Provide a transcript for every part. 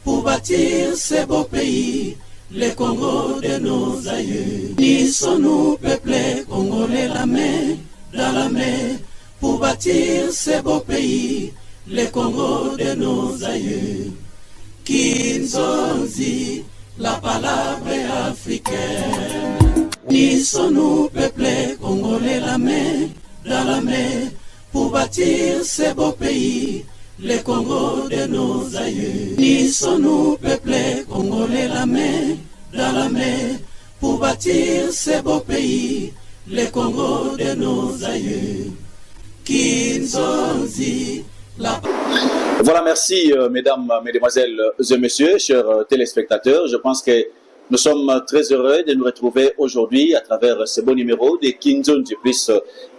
Pour bâtir ce beau pays, le Congo de nos aïeux. Unissons-nous, peuple congolais, la main dans la main. Pour bâtir ce beau pays, le Congo de nos aïeux. Kinzonzi, la palabre africaine. Unissons-nous, peuple congolais, la main dans la main. Pour bâtir ce beau pays, le Congo de nos aïeux. Unissons-nous, peuple congolais, la main dans la main. Pour bâtir ce beau pays, le Congo de nos aïeux. Kinzonzi, la... Voilà, merci mesdames, mesdemoiselles et messieurs, chers téléspectateurs. Je pense que nous sommes très heureux de nous retrouver aujourd'hui à travers ce beau numéro de Kinzonzi Plus,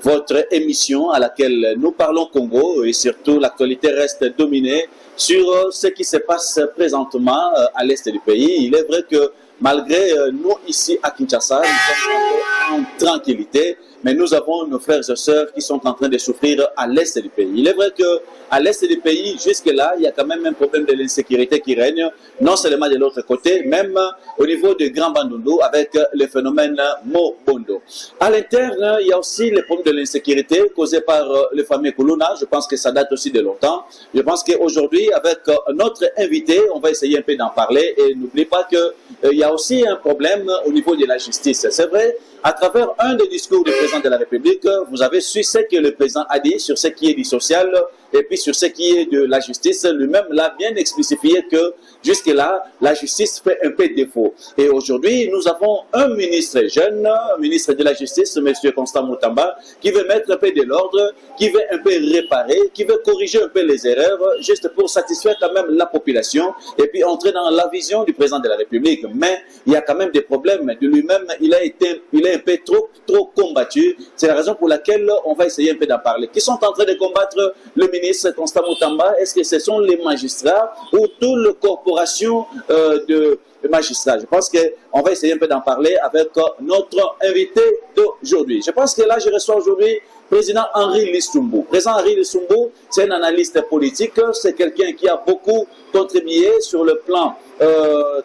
votre émission à laquelle nous parlons Congo et surtout l'actualité reste dominée sur ce qui se passe présentement à l'est du pays. Il est vrai que malgré nous ici à Kinshasa, nous sommes en tranquillité, mais nous avons nos frères et sœurs qui sont en train de souffrir à l'est du pays. Il est vrai qu'à l'est du pays, jusque-là, il y a quand même un problème de l'insécurité qui règne, non seulement de l'autre côté, même au niveau de Grand Bandundu avec le phénomène Mobondo. À l'interne, il y a aussi le problème de l'insécurité causé par le fameux Kuluna. Je pense que ça date aussi de longtemps. Je pense qu'aujourd'hui, avec notre invité, on va essayer un peu d'en parler et n'oubliez pas qu'il y a aussi un problème au niveau de la justice. C'est vrai, à travers un des discours du président de la République, vous avez su ce que le président a dit sur ce qui est du social et puis sur ce qui est de la justice. Lui-même l'a bien explicifié que jusque-là, la justice fait un peu défaut. Et aujourd'hui, nous avons un ministre jeune, ministre de la Justice, M. Constant Moutamba, qui veut mettre un peu de l'ordre, qui veut un peu réparer, qui veut corriger un peu les erreurs, juste pour satisfaire quand même la population et puis entrer dans la vision du président de la République. Mais il y a quand même des problèmes. De lui-même, il est un peu trop combattu. C'est la raison pour laquelle on va essayer un peu d'en parler. Qui sont en train de combattre le ministre Constant Moutamba? Est-ce que ce sont les magistrats ou toute la corporation de magistrats? Je pense qu'on va essayer un peu d'en parler avec notre invité d'aujourd'hui. Je pense que là, je reçois aujourd'hui président Henri Lissumbu. Président Henri Lissumbu, c'est un analyste politique, c'est quelqu'un qui a beaucoup contribué sur le plan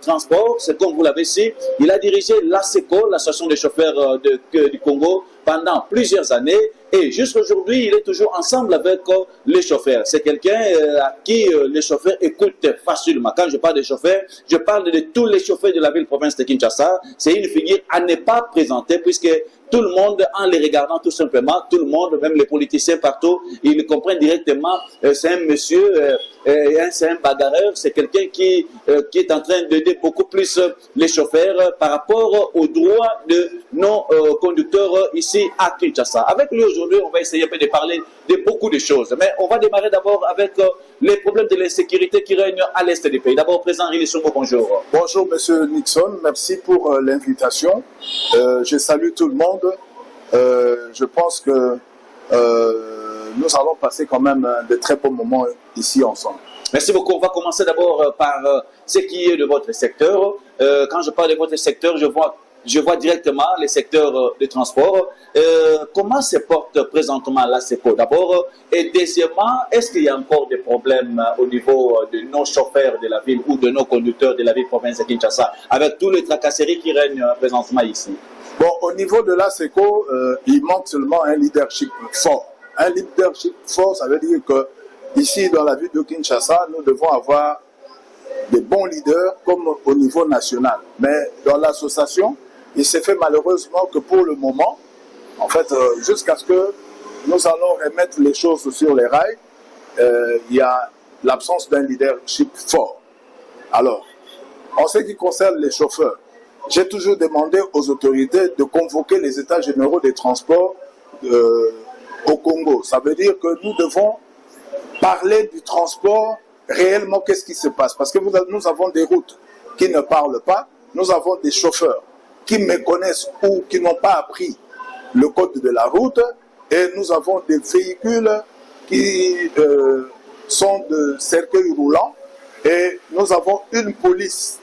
transport. C'est comme vous l'avez su, il a dirigé l'ASECO, l'association des chauffeurs du Congo, pendant plusieurs années. Et jusqu'à aujourd'hui, il est toujours ensemble avec les chauffeurs. C'est quelqu'un à qui les chauffeurs écoutent facilement. Quand je parle des chauffeurs, je parle de tous les chauffeurs de la ville-province de Kinshasa. C'est une figure à ne pas présenter puisque tout le monde, en les regardant tout simplement, tout le monde, même les politiciens partout, ils comprennent directement, c'est un monsieur, c'est un bagarreur, c'est quelqu'un qui est en train d'aider beaucoup plus les chauffeurs par rapport aux droits de nos conducteurs ici à Kinshasa. Avec lui aujourd'hui, on va essayer un peu de parler de beaucoup de choses, mais on va démarrer d'abord avec les problèmes de l'insécurité qui règnent à l'est du pays. D'abord, président Henri Lissumbu, bonjour. Bonjour, monsieur Nixon, merci pour l'invitation. Je salue tout le monde. Je pense que nous allons passer quand même de très bons moments ici ensemble. Merci beaucoup. On va commencer d'abord par ce qui est de votre secteur. Quand je parle de votre secteur, je vois directement les secteurs de transport. Comment se porte présentement l'ASECO d'abord? Et deuxièmement, est-ce qu'il y a encore des problèmes au niveau de nos chauffeurs de la ville ou de nos conducteurs de la ville province de Kinshasa avec tous les tracasseries qui règnent présentement ici? Bon, au niveau de l'ASECO, il manque seulement un leadership fort. Un leadership fort, ça veut dire que ici, dans la ville de Kinshasa, nous devons avoir des bons leaders comme au niveau national. Mais dans l'association, il s'est fait malheureusement que pour le moment, en fait, jusqu'à ce que nous allons remettre les choses sur les rails, il y a l'absence d'un leadership fort. Alors, en ce qui concerne les chauffeurs, j'ai toujours demandé aux autorités de convoquer les états généraux des transports au Congo. Ça veut dire que nous devons parler du transport réellement, qu'est-ce qui se passe. Parce que nous avons des routes qui ne parlent pas, nous avons des chauffeurs qui méconnaissent ou qui n'ont pas appris le code de la route, et nous avons des véhicules qui sont de cercueil roulant, et nous avons une police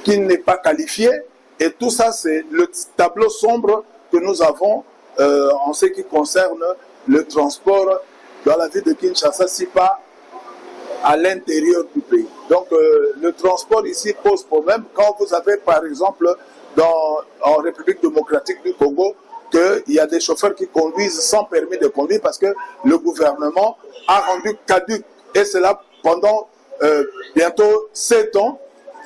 qui n'est pas qualifiée, et tout ça c'est le tableau sombre que nous avons en ce qui concerne le transport dans la ville de Kinshasa, si pas à l'intérieur du pays. Donc transport ici pose problème quand vous avez, par exemple, en République démocratique du Congo, qu'il y a des chauffeurs qui conduisent sans permis de conduire parce que le gouvernement a rendu caduc. Et c'est là pendant bientôt 7 ans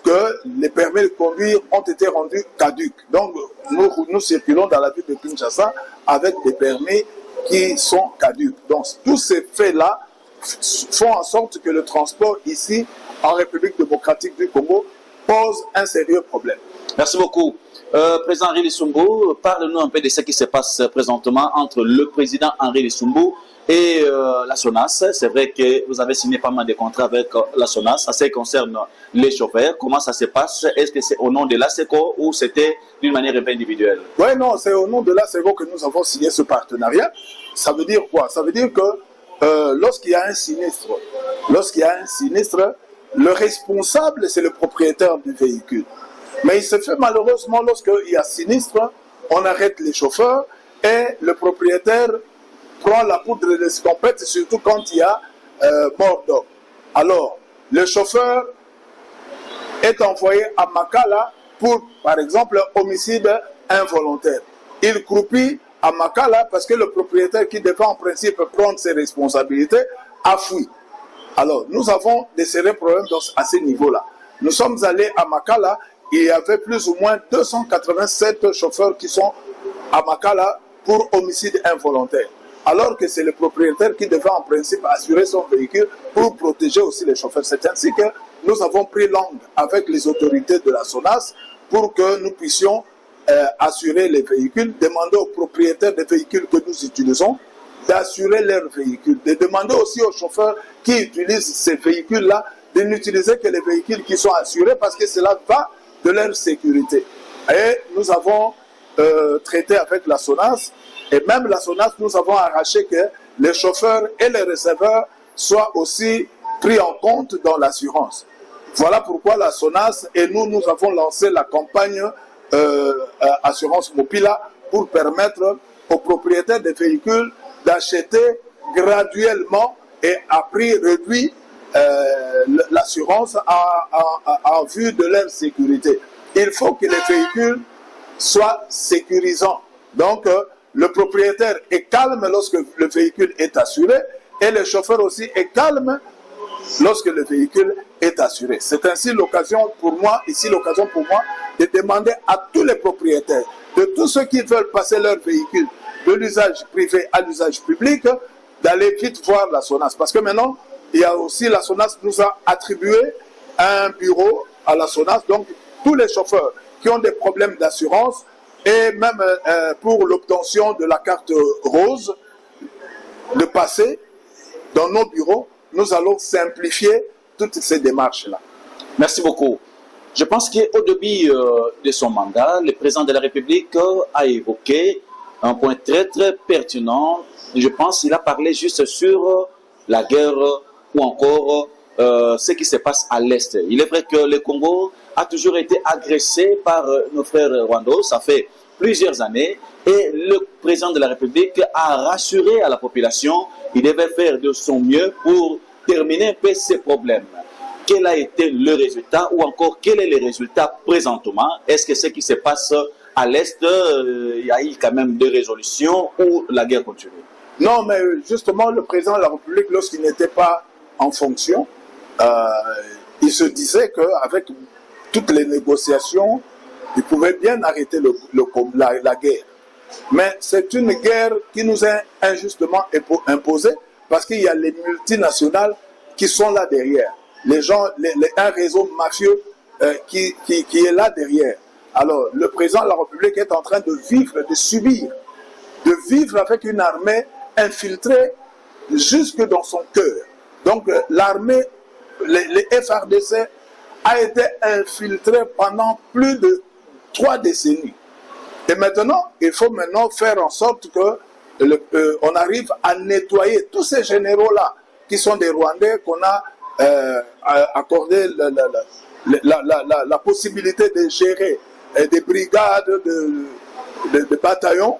que les permis de conduire ont été rendus caducs. Donc, nous circulons dans la ville de Kinshasa avec des permis qui sont caducs. Donc, tous ces faits-là font en sorte que le transport ici, en République démocratique du Congo, pose un sérieux problème. Merci beaucoup. Président Henri Lissumbu, parle-nous un peu de ce qui se passe présentement entre le président Henri Lissumbu et la SONAS. C'est vrai que vous avez signé pas mal de contrats avec la SONAS. Ça concerne les chauffeurs. Comment ça se passe? Est-ce que c'est au nom de l'ASECO ou c'était d'une manière un peu individuelle? Oui, non, c'est au nom de l'ASECO que nous avons signé ce partenariat. Ça veut dire quoi? Ça veut dire que lorsqu'il y a un sinistre, le responsable, c'est le propriétaire du véhicule. Mais il se fait malheureusement, lorsqu'il y a sinistre, on arrête les chauffeurs et le propriétaire prend la poudre d'escampette, surtout quand il y a mort d'homme. Alors, le chauffeur est envoyé à Makala pour, par exemple, homicide involontaire. Il croupit à Makala parce que le propriétaire qui devait en principe prendre ses responsabilités a fui. Alors, nous avons des sérieux problèmes à ce niveau-là. Nous sommes allés à Makala, il y avait plus ou moins 287 chauffeurs qui sont à Makala pour homicide involontaire. Alors que c'est le propriétaire qui devait en principe assurer son véhicule pour protéger aussi les chauffeurs. C'est ainsi que nous avons pris langue avec les autorités de la SONAS pour que nous puissions assurer les véhicules, demander aux propriétaires des véhicules que nous utilisons d'assurer leurs véhicules, de demander aussi aux chauffeurs qui utilisent ces véhicules-là de n'utiliser que les véhicules qui sont assurés parce que cela va de leur sécurité. Et nous avons traité avec la SONAS et même la SONAS, nous avons arraché que les chauffeurs et les receveurs soient aussi pris en compte dans l'assurance. Voilà pourquoi la SONAS et nous avons lancé la campagne Assurance Mopila pour permettre aux propriétaires des véhicules d'acheter graduellement et à prix réduit l'assurance en vue de leur sécurité. Il faut que les véhicules soient sécurisants. Donc, le propriétaire est calme lorsque le véhicule est assuré et le chauffeur aussi est calme lorsque le véhicule est assuré. C'est ainsi l'occasion pour moi de demander à tous les propriétaires, de tous ceux qui veulent passer leur véhicule de l'usage privé à l'usage public, d'aller vite voir la SONAS. Parce que maintenant, il y a aussi la SONAS nous a attribué un bureau à la SONAS. Donc, tous les chauffeurs qui ont des problèmes d'assurance et même pour l'obtention de la carte rose, de passer dans nos bureaux, nous allons simplifier toutes ces démarches-là. Merci beaucoup. Je pense qu'au début de son mandat, le président de la République a évoqué un point très très pertinent. Je pense qu'il a parlé juste sur la guerre ou encore ce qui se passe à l'Est. Il est vrai que le Congo a toujours été agressé par nos frères rwandais, ça fait plusieurs années, et le président de la République a rassuré à la population qu'il devait faire de son mieux pour terminer un peu ces problèmes. Quel a été le résultat ou encore quel est le résultat présentement? Est-ce que ce qui se passe à l'Est, il y a eu quand même des résolutions ou la guerre continue? Non, mais justement, le président de la République, lorsqu'il n'était pas en fonction, il se disait qu'avec toutes les négociations, il pouvait bien arrêter la guerre. Mais c'est une guerre qui nous est injustement imposée parce qu'il y a les multinationales qui sont là derrière. Les gens, un réseau mafieux qui est là derrière. Alors, le président de la République est en train de vivre, de vivre avec une armée infiltrée jusque dans son cœur. Donc, l'armée, les FARDC, a été infiltrée pendant plus de 3 décennies. Et maintenant, il faut faire en sorte qu'on arrive à nettoyer tous ces généraux-là, qui sont des Rwandais, qu'on a accordé la possibilité de gérer des brigades, de bataillons,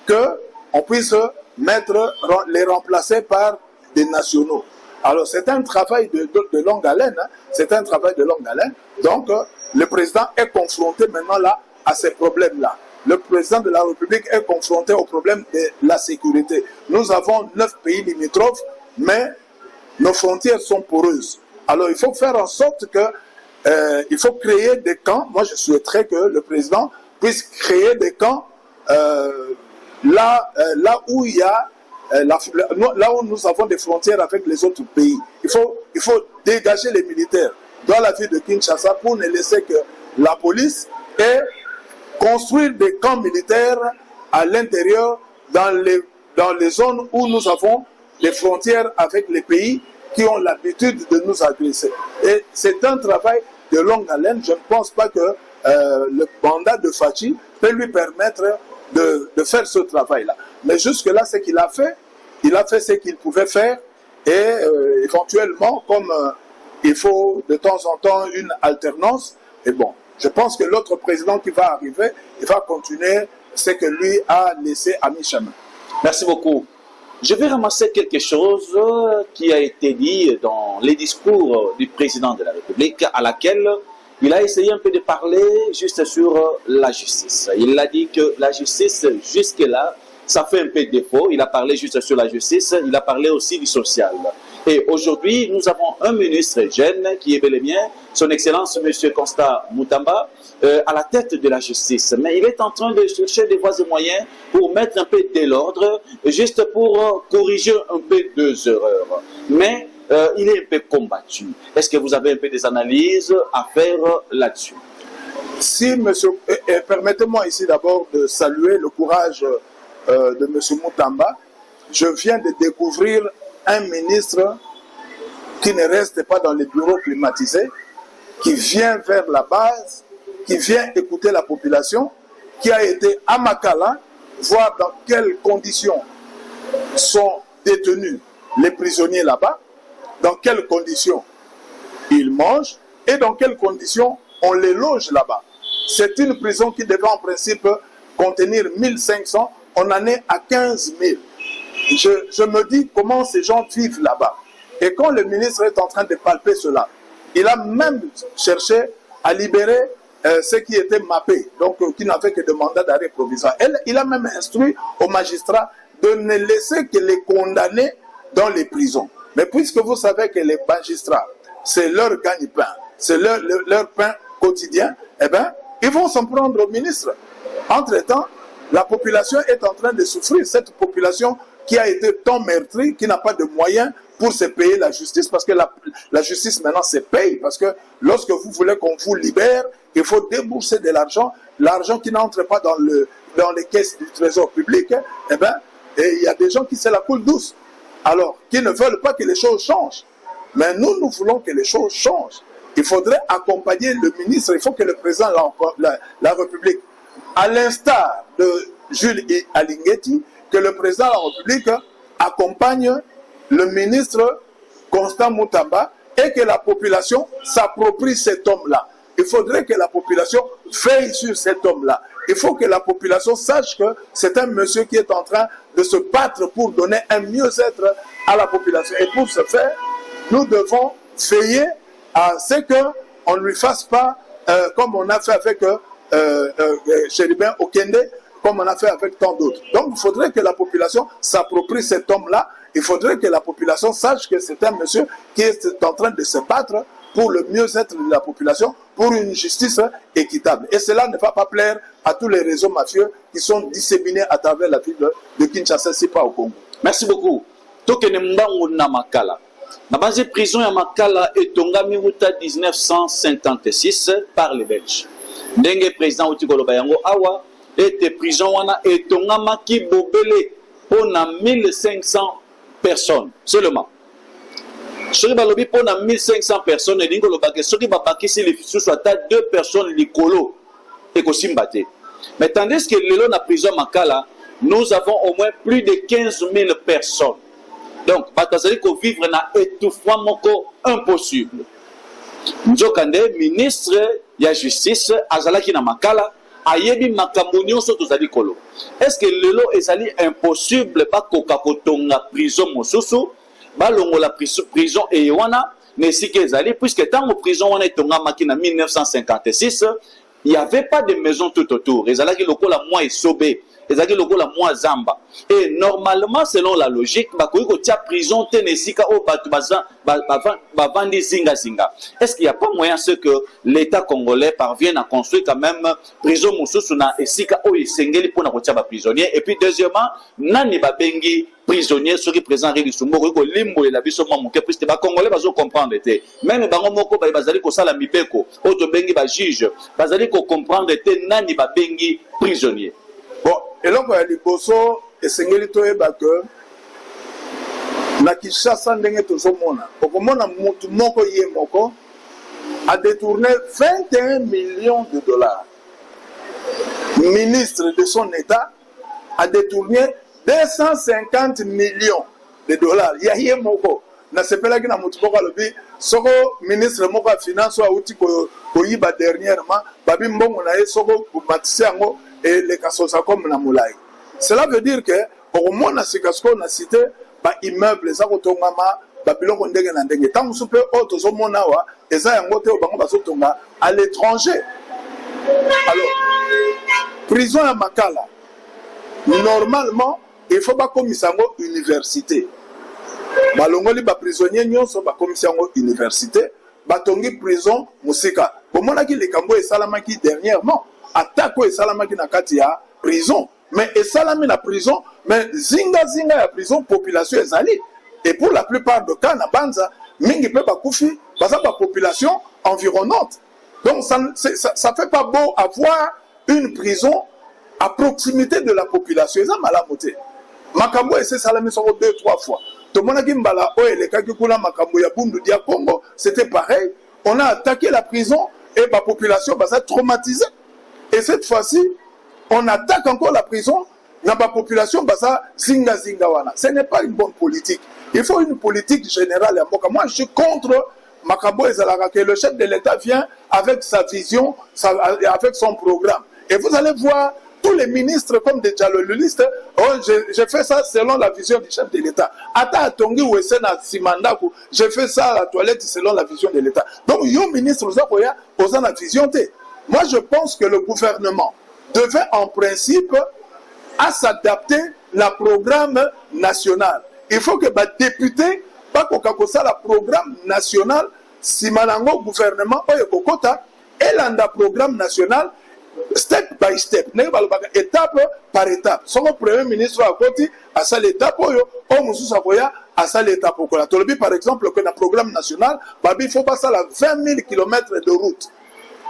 qu'on puisse les remplacer par des nationaux. Alors c'est un travail de longue haleine, hein. C'est un travail de longue haleine. Donc le président est confronté maintenant là à ces problèmes-là. Le président de la République est confronté au problème de la sécurité. Nous avons 9 pays limitrophes, mais nos frontières sont poreuses. Alors il faut faire en sorte que, il faut créer des camps. Moi je souhaiterais que le président puisse créer des camps là où il y a là où nous avons des frontières avec les autres pays. Il faut dégager les militaires dans la ville de Kinshasa pour ne laisser que la police et construire des camps militaires à l'intérieur dans les zones où nous avons des frontières avec les pays qui ont l'habitude de nous agresser. Et c'est un travail de longue haleine. Je ne pense pas que le mandat de Fachi peut lui permettre de faire ce travail-là. Mais jusque-là, ce qu'il a fait, il a fait ce qu'il pouvait faire et éventuellement, comme il faut de temps en temps une alternance, et bon, je pense que l'autre président qui va arriver, il va continuer ce que lui a laissé à mi-chemin. Merci beaucoup. Je vais ramasser quelque chose qui a été dit dans les discours du président de la République, à laquelle il a essayé un peu de parler juste sur la justice. Il a dit que la justice, jusque-là, ça fait un peu de défaut. Il a parlé juste sur la justice, il a parlé aussi du social. Et aujourd'hui, nous avons un ministre jeune qui est bel et bien, son Excellence, M. Constant Moutamba, à la tête de la justice. Mais il est en train de chercher des voies et moyens pour mettre un peu de l'ordre, juste pour corriger un peu deux erreurs. Mais il est un peu combattu. Est-ce que vous avez un peu des analyses à faire là-dessus? Si, monsieur, permettez-moi ici d'abord de saluer le courage de M. Moutamba. Je viens de découvrir un ministre qui ne reste pas dans les bureaux climatisés, qui vient vers la base, qui vient écouter la population, qui a été à Makala, voir dans quelles conditions sont détenus les prisonniers là-bas, dans quelles conditions ils mangent et dans quelles conditions on les loge là-bas. C'est une prison qui devait en principe contenir 1500, on en est à 15 000. Je me dis comment ces gens vivent là-bas. Et quand le ministre est en train de palper cela, il a même cherché à libérer ceux qui étaient mappés, donc qui n'avaient que des mandats d'arrêt provisoire. Il a même instruit aux magistrats de ne laisser que les condamnés dans les prisons. Mais puisque vous savez que les magistrats, c'est leur gagne-pain, c'est leur pain quotidien, eh bien, ils vont s'en prendre au ministre. Entre-temps, la population est en train de souffrir. Cette population qui a été tant meurtrie, qui n'a pas de moyens pour se payer la justice, parce que la justice maintenant se paye, parce que lorsque vous voulez qu'on vous libère, il faut débourser de l'argent qui n'entre pas dans les caisses du trésor public, eh bien, il y a des gens qui se la coulent douce, alors qui ne veulent pas que les choses changent. Mais nous voulons que les choses changent. Il faudrait accompagner le ministre, il faut que le président de la République, à l'instar de Jules Alinguetti, que le président de la République accompagne le ministre Constant Moutamba et que la population s'approprie cet homme-là. Il faudrait que la population veille sur cet homme-là. Il faut que la population sache que c'est un monsieur qui est en train de se battre pour donner un mieux-être à la population. Et pour ce faire, nous devons veiller à ce qu'on ne lui fasse pas comme on a fait avec Chéribin Okende, comme on a fait avec tant d'autres. Donc il faudrait que la population s'approprie cet homme-là. Il faudrait que la population sache que c'est un monsieur qui est en train de se battre pour le mieux-être de la population, pour une justice équitable. Et cela ne va pas plaire à tous les réseaux mafieux qui sont disséminés à travers la ville de Kinshasa, si pas au Congo. Merci beaucoup. Tokenembango na Makala. La base de prison à Makala est tongami wuta 1956 par les Belges. Ndenge président Utikolo Bayango Awa était prison wana et tongama ki bobele pour 1500 personnes seulement. Ce qui va lobby pour 1500 personnes et dingo lobake ce qui va baki si les sous soit 2 personnes likolo et kosimbate. Mais tandis que le long na prison Makala, nous avons au moins plus de 15 000 personnes. Donc, batazali ko vivre na étouffement moko impossible. Nzokande ministre ya justice azalaki na Makala ayebi makambo nyonso tozali kolo. Est-ce que lelo ezali impossible ba koka kotonga prison mosusu balongo la prison et wana nesike ezali puisque tant prison wana etongamaki na 1956 il n'y avait pas de maison tout autour ezalaki lokola mwa esobe ezalaki lokola mwa zamba et normalement selon la logique bakoki kotia prison te nesika o bato bavandi zinga. Est-ce qu'il n'y a pas moyen ce que l'État congolais parvienne à construire quand même prison mosusu na esika o esengeli pona kotia ba prisonnier et puis deuxièmement nani babengi prisonniers ceux qui présent Henri Lisumbo ko limbolela biso mwa moke puisque ba congolais bazo comprendre te même bango moko bazali ko sala mibeko o to bengi ba juge bazali ko comprendre te nani babengi prisonnier. Bon, et donc, liboso esengeli toyeba que na Kinshasa ndenge tozomona okomona mutu moko ye moko a détourné 21 millions de dollars. Ministre de son état a détourné 250 millions de dollars. Ye moko na sepelaki na mutu moko alobi soko ministre moko ya finance a uti koyiba dernièrement babi mbongo na ye soko kumatisi yango et les kasosa comme na moulay. Cela veut dire que au moins na sikasko na cité ba immeuble za kotongama ba biloko ndenge na ndenge tant soupe auto zo mona wa eza yango te bango bazotonga à l'étranger. Alors prison à Makala normalement il faut pas komisango université. Balongoli ba prisonnier nyonso ba komisango université batongi prison musika. Bomona ki likambo esalamaki dernièrement attaque et salamaki na kati ya prison mais et salami na prison mais zinga ya prison population ezali et pour la plupart de cas na banza mingi pe bakufi baza ba population environnante donc ça fait pas beau avoir une prison à proximité de la population eza malamu te makambo ese salami soko 2-3 fois to monaki mbala o elekaki kuna makambo ya bundu dia Congo c'était pareil on a attaqué la prison et la population baza traumatisée. Et cette fois-ci, on attaque encore la prison dans la population basa zinga wana. Ce n'est pas une bonne politique. Il faut une politique générale. Moi, je suis contre Makabo Ezalaka que le chef de l'État vient avec sa vision, avec son programme. Et vous allez voir tous les ministres comme des dialoguistes, oh, j'ai fait ça selon la vision du chef de l'État. Ata Tongi ou Esena Simandaku, j'ai fait ça à la toilette selon la vision de l'État. Donc, yo ministre, vous avez la vision T. Moi, je pense que le gouvernement devait en principe à s'adapter à programme national. Il faut que les députés, pas qu'on ça le programme national, si malango gouvernement et l'anda programme national step by step, étape par étape. Son premier ministre a côté à ça l'étape au Moussou Sakoya à ça l'étape au Tolobi par exemple que dans le programme national, il faut passer à 20 000 km de route.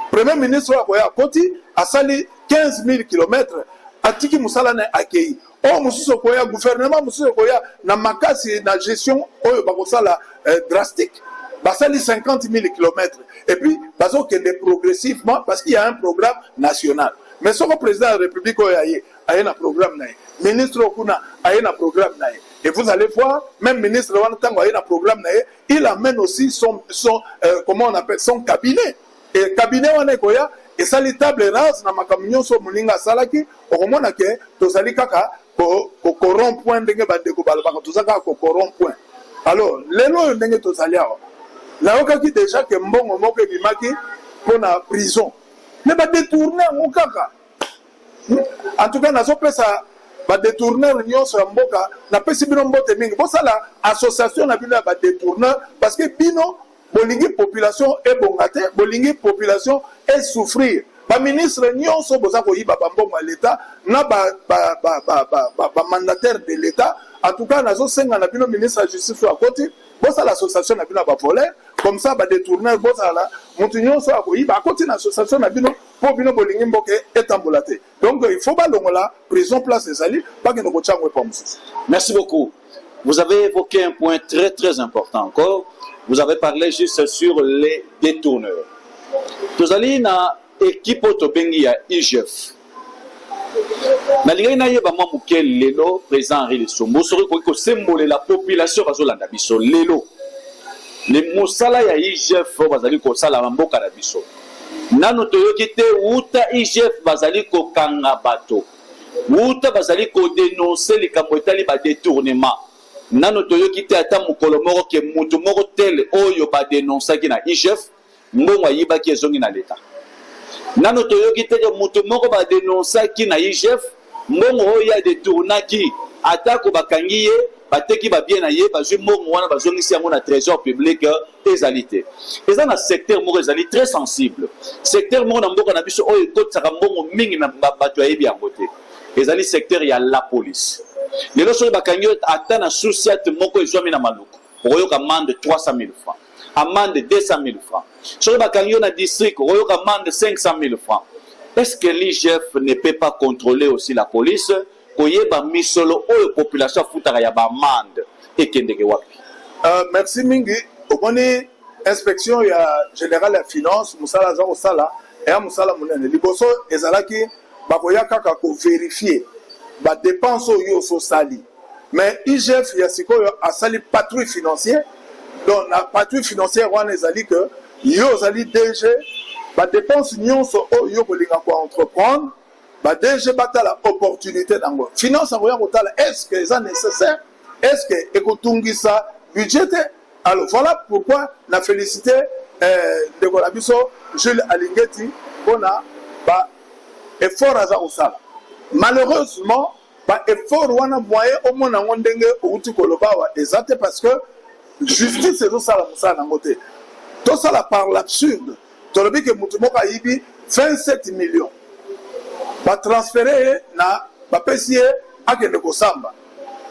Premier ministre à côté a sali 15 000 km à Tiki Moussala n'a accueilli. Oh, Moussou Koya, gouvernement Moussou Koya, na makasi na gestion, oh, bakosala drastique. Basali 50 000 km. Et puis, baso kende progressivement, parce qu'il y a un programme national. Mais son président de la République, il y a un programme. Ministre Okuna, il y a un programme. Et vous allez voir, même ministre Wantango, il y a un programme. Il amène aussi comment on appelle, son cabinet. Et cabinet Wanekoya, et ça les tables rases na makamignon so muninga salaki okomona ke to sali kaka ko corrompt point ndenge bandeko balabaka to saka ko corrompt point. Alors lelo ndenge to sali awa la okaki déjà que mbongo moko ebimaki pour na prison ne ba détourner ngo kaka en tout cas na so pesa ba détourner nyonso ya mboka na pesi bino mbote mingi bo sala association na bino ba détourner parce que bino bolingi population et bongate, bolingi population et souffrir. Ba ministre nyonso boza ko yiba bambongo à l'état na ba mandataire de l'état en tout cas nazo senga na bino ministre de justice à côté bosa l'association na bino ba voler comme ça ba détourner bosa la mutu nyonso ko yiba à côté na association na bino pour bino bolingi mboke etambulate. Donc il faut ba longola prison place ezali pas que no changwe pa mususu. Merci beaucoup. Vous avez évoqué un point très très important encore. Vous avez parlé juste sur les détourneurs. Vous allez dans l'équipe Otobengi à IGF. Malgré que vous avez lelo président Henri Lisumbo, vous savez que symbole la population va zolanda biso lelo. Les mosala ya IGF bazali ko sala mboka na biso. Nano toyoki te uta IGF bazali ko kanga bato. Uta bazali ko dénoncer les kambo etali ba détournement. nano toyoki te ata mokolo moko ke mutu moko tel oyo badenonsaki na IGF mbongo ayibaki ezongi na leta. Nano toyoki te ke mutu moko badenonsaki na IGF mbongo oyo adetournaki atako bakangi ye bateki babien na ye bazwi mbongo wana bazongisi yango na trésor public ezali te. Eza na secteur moko ezali très sensible, secteur moko na mboka na biso oyo ekotisaka mbongo mingi na bato ayebi yango te, ezali secteur ya la police. Lelo soki bakangi ata na société moko ezwami na maluku okoyoka amende 300 000 francs, amende 200 000 francs. Soki bakangi na district okoyoka amende 500 000 francs. Est-ce que l'IGF ne peut pas contrôler aussi la police koyeba misolo oyo population futaka ya ba amende ekendeke wapi? Merci mingi. Omoni inspection ya générale ya finance musala za osala et musala munene liboso ezalaki bakoya kaka ko vérifier ba dépenses yo so sali. Mais IGF ya sikoyo asali patrouille financière. Donc la patrouille financière wana ezali que yo zali DG ba dépenses nyonso oyo kolinga ko entreprendre ba DG batala opportunité dango. Finance ngoya kotala est-ce que c'est nécessaire? Est-ce que ekotungisa budget? Alors voilà pourquoi la félicité de Golabiso Jules Alingeti on a ba effort à osala. Malheureusement ba effort wana moyen au monde ngondenge outi koloba wa exact parce que justice est osala musala ngote. Tout ça par l'absurde. Tolobi que mutu moko ayibi 27 millions. Ba transférer na ba pesier akende ko samba.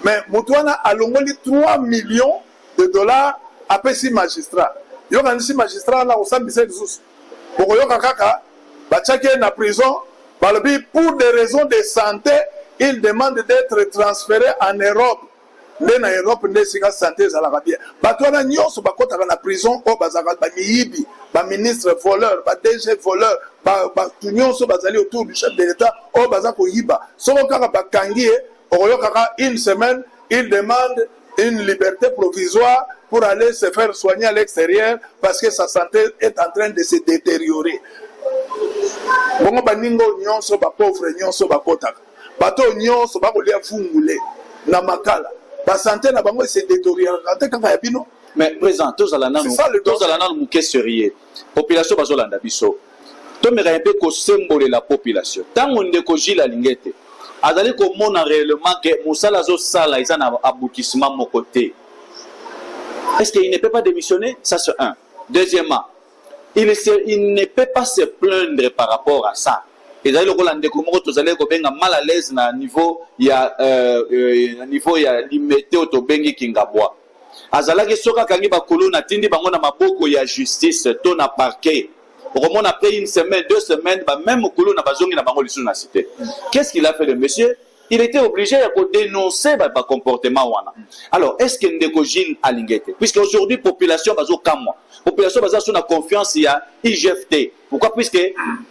Mais mutu wana alongoli 3 millions de dollars à pesi magistrat. Yo kanisi magistrat na osambisa lisusu. Boko yo kaka ba tchake na prison, balobi pour des raisons de santé, il demande d'être transféré en Europe. Mais en Europe ne sika santé za la bien. Ba to na nyonso ba kota na prison o bazaka ba miyibi, ba ministre voleur, ba DG voleur, ba nyonso bazali autour du chef de l'État o bazako yiba. Soko kaka ba kangie o yo kaka une semaine, il demande une liberté provisoire pour aller se faire soigner à l'extérieur parce que sa santé est en train de se détériorer. Bongo baningo nyonso ba pauvre nyonso ba kotaka. Bato nyonso ba kolia fungule na makala. Ba santé na bango se détériore. Kaka ya bino. Mais présent tous à la nan muke sérieux. Population bazolanda biso. To me rempe ko symbole la population. Tango ndeko jila lingete. Azali komona réellement que musala zo sala isa na aboutissement mon côté. Est-ce qu'il ne peut pas démissionner? Ça c'est un. Deuxièmement, il ne peut pas se plaindre par rapport à ça. Et d'ailleurs, vous allez mal à l'aise na niveau ya niveau ya limité otobengi kingabwa. Azala ke soka kangi ba kolona tindi bango na maboko ya justice to na parquet. Au après une semaine, 2 semaines, même au colon na bazongi na bango lisu na cité. Qu'est-ce qu'il a fait le monsieur? Il était obligé de dénoncer le comportement wana. Alors, est-ce que Ndeko Gilles Alingete? Puisque aujourd'hui, population bazo kamwa. Population bazo sur la confiance il y a IGFT. Pourquoi? Puisque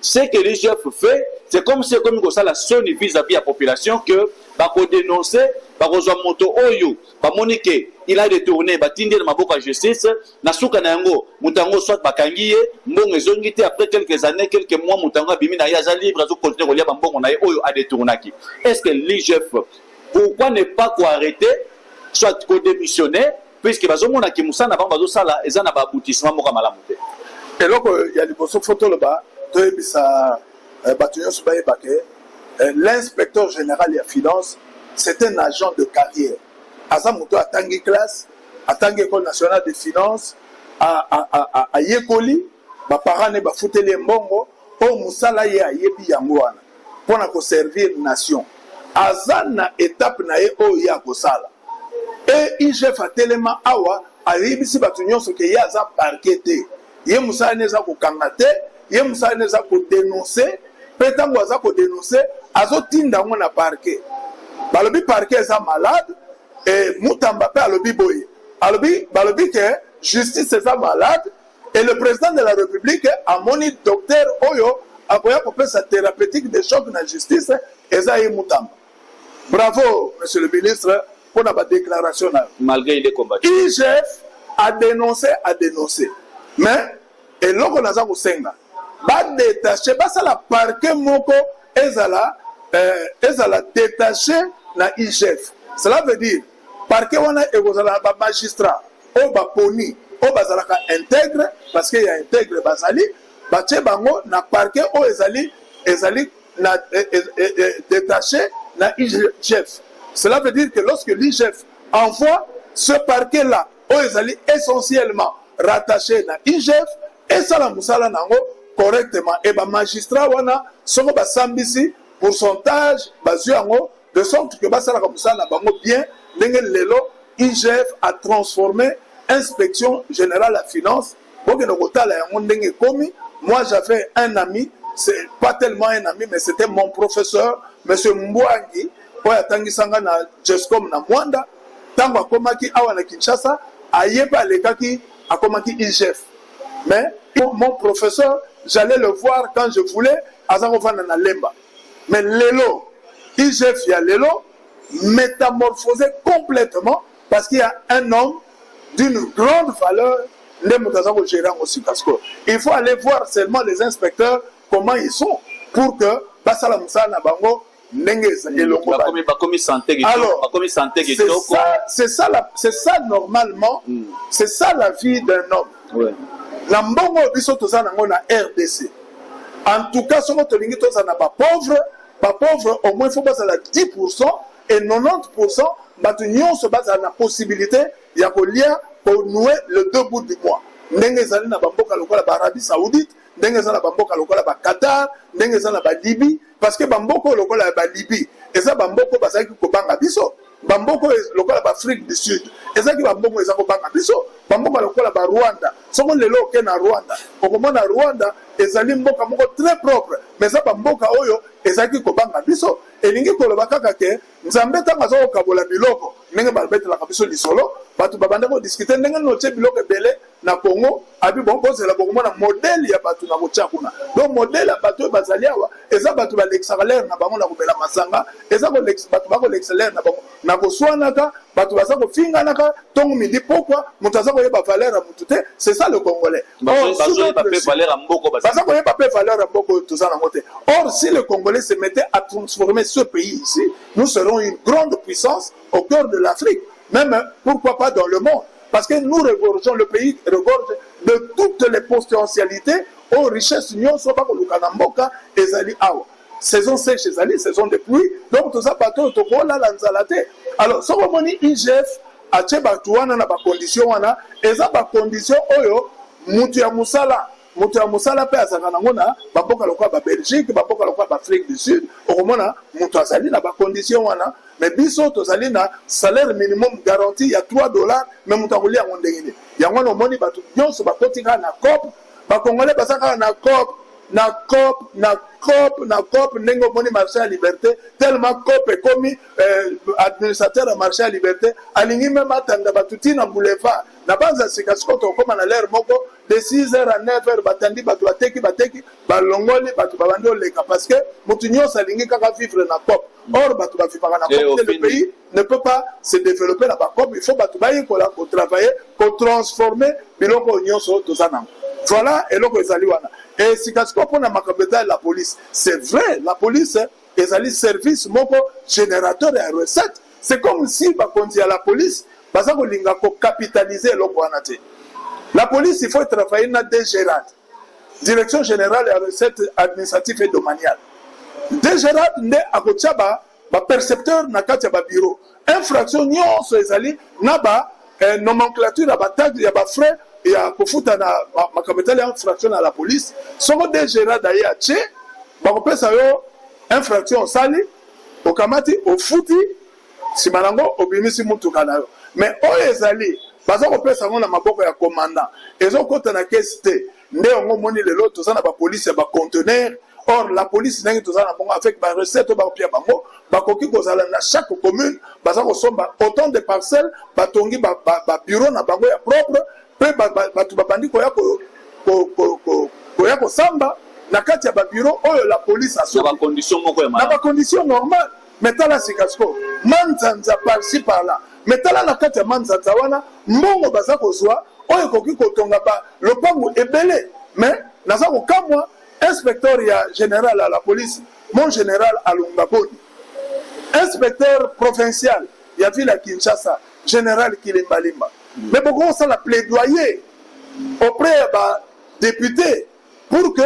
ce que l'IGF fait, c'est comme ça la seule vis-à-vis de la population que ba ko dénoncer, ba ko zo moto oyo, ba monique, il a détourné, ba tindi na maboko justice, na suka na yango, mutango soit ba kangiye, mbongo ezongite après quelques années, quelques mois mutango abimi na yaza libre azo continuer kolia ba mbongo na ye oyo a détournaki. Est-ce que l'IGF pourquoi ne pas ko arrêter, soit ko démissionner, puisque bazo mona ki musana ba bazo sala ezana ba aboutissement moko malamu te. Et donc il y a des bosso photo là-bas, to ebisa batunyo subaye bake. L'inspecteur général de la finance, c'est un agent de carrière. Azamuto a tangi classe, a tangi école nationale de finance, a yekoli, ba parane ba futele mbongo, o musala ye a yebi yangoana, pour na ko servir nation. Azana étape na ye o ya ko sala. Et IGF a tellement awa, a yebisi batunyo so ke ya za parquete. Ye musala neza ko kangate, ye musala neza ko dénoncer. Pétango aza ko dénoncer azotinda ngo na parquet. Balobi parquet est malade et Moutamba pe alobi boye. Balobi que justice est malade et le président de la République a moni docteur Oyo akoya ko pesa thérapeutique de choc na justice ezayi Moutamba. Bravo monsieur le ministre pour la déclaration malgré les combats. IGF a dénoncé. Mais et loko naza ko senga ba détaché ba ça la parquet moko ezala détaché na IGF. Cela veut dire parquet wana ekozala ba magistrat o ba poni o bazalaka intègre parce que ya intègre bazali batie bango na parquet o ezali na détaché na IGF. Cela veut dire que lorsque l'IGF envoie ce parquet là o ezali essentiellement rattaché na IGF et ça la musala nango correctement et ba magistrat wana soko ba sambisi pourcentage bazuango de sorte que basala comme ça na bango bien ndenge lelo IGF a transformé inspection générale la finance pour que nokotala yango ndenge komi. Moi j'avais un ami, c'est pas tellement un ami mais c'était mon professeur monsieur Mbwangi oya tangisanga na Jescom na Mwanda tango akomaki awa na Kinshasa ayeba lekaki akomaki IGF. Mais mon professeur, j'allais le voir quand je voulais à Zangovana na Lemba. Mais Lelo, IGF, il y a Lelo, métamorphosé complètement parce qu'il y a un homme d'une grande valeur. Il faut aller voir seulement les inspecteurs comment ils sont pour que Basala Moussa Nabango alors, c'est ça normalement, c'est ça la vie d'un homme. La mbongo biso tozana ngo na RDC. En tout cas, somo tolingi tozana ba pauvre au moins faut bazala 10% et 90% batu nyonso bazala na possibilité ya kolia pour nouer le deux bouts du mois. Ndenge zali na bamboka lokola ba Arabie Saoudite, ndenge zali na bamboka lokola ba Qatar, ndenge zali na ba Libye parce que bamboko lokola ba Libye, eza bamboko bazali ko banga biso. Bamboko lokola ba Afrique du Sud, ezaki bamboko ezako banga biso. Bamboko lokola ba Rwanda, soko lelo ke na Rwanda. Okomona Rwanda ezali mboka moko très propre, mais ça bamboka oyo ezaki ko banga biso. Elingi koloba kaka ke nzambe tanga zo kabola biloko, ndenge balbetela kabiso lisolo, batu babanda ko discuter ndenge no tche biloko belé na Congo, abi bon pose la bokomona modèle ya batu na botia kuna. Donc modèle ya batu bazali awa, eza batu ba l'excellent na bango na kobela masanga, eza ko batu ba ko l'excellent na bango na ko swanaka, batu baza ko finganaka, tongo midi pourquoi mutaza ko yeba valeur à mutute, c'est ça le Congolais. Or si le Congolais se mettait à transformer ce pays ici, nous serons une grande puissance au cœur de l'Afrique, même pourquoi pas dans le monde, parce que nous regorgeons, le pays regorge de toutes les potentialités aux richesses union soba ko lukanamboka ezali awa. Saison sèche ezali, saison de pluie, donc tout ça bateau to kola la nzalate. Alors so moni IGF ache batu wana na ba condition wana, eza ba condition oyo mutu ya musala pe azaka nango na bamboka lokola ba Belgique, bamboka lokola ba Afrique du Sud, okomona mutu azali na ba condition wana, mais biso tozali na salaire minimum garanti ya $3, mais mutu akoli yango ndenge nini. Yango na omoni batu nyonso bakotika na COP, ba Congolais basaka na COP, ndenge omoni marché à liberté, tellement COP est commis administrateur à marché à liberté, alingi même atanda batuti na boulevard. Na banza sikasiko to koma na l'air moko de 6h à 9h batandi batu bateki balongoli batu babandi oleka parce que mutu nyonso alingi kaka vivre na COP. Or batu ba vivre na COP, le pays ne peut pas se développer na COP, il faut batu bayi ko travailler pour transformer biloko nyonso tozana. Voilà eloko ezali wana. Et sikasiko pona makabeta la police. C'est vrai, la police ezali service moko générateur de recettes. C'est comme si bakondi à la police baza kolinga ko capitaliser eloko wana te. La police, il faut travailler dans DGRAD, Direction Générale des Recettes Administratives et Domaniales. DGRAD n'est à côté de percepteur na kati ya bureau. Infraction nyonso ezali na ba nomenclature ya batag ya ba frais ya kofuta na makabetali ya infraction à la police. Soko DGRAD aya che ba kopesa yo infraction sali okamati ofuti simanango obimisi mutuka na yo. Mais oyo ezali baza kopesa ngo na maboko ya commandant ezokota na caisse te nde ngo moni lelo tozana ba police ba conteneur. Or la police ndenge tozana bongo avec ba recette ba pia bango bakoki kozala na chaque commune baza kosomba autant de parcelles batongi ba bureau na bango ya propre pe batu babandi koya ko samba na kati ya ba bureau oyo la police a na ba condition moko ya na ba condition normale. Metala sikasko manzanza par-ci par-là, metala na kati ya manzanza wana mbongo baza kozwa oyo koki kotonga ba lopango ebele. Mais naza kokamwa inspecteur ya général à la police, mon général Alunga Boni, inspecteur provincial ya ville ya Kinshasa général Kilimba Limba. Mais beaucoup ça la plaidoyer auprès des députés pour que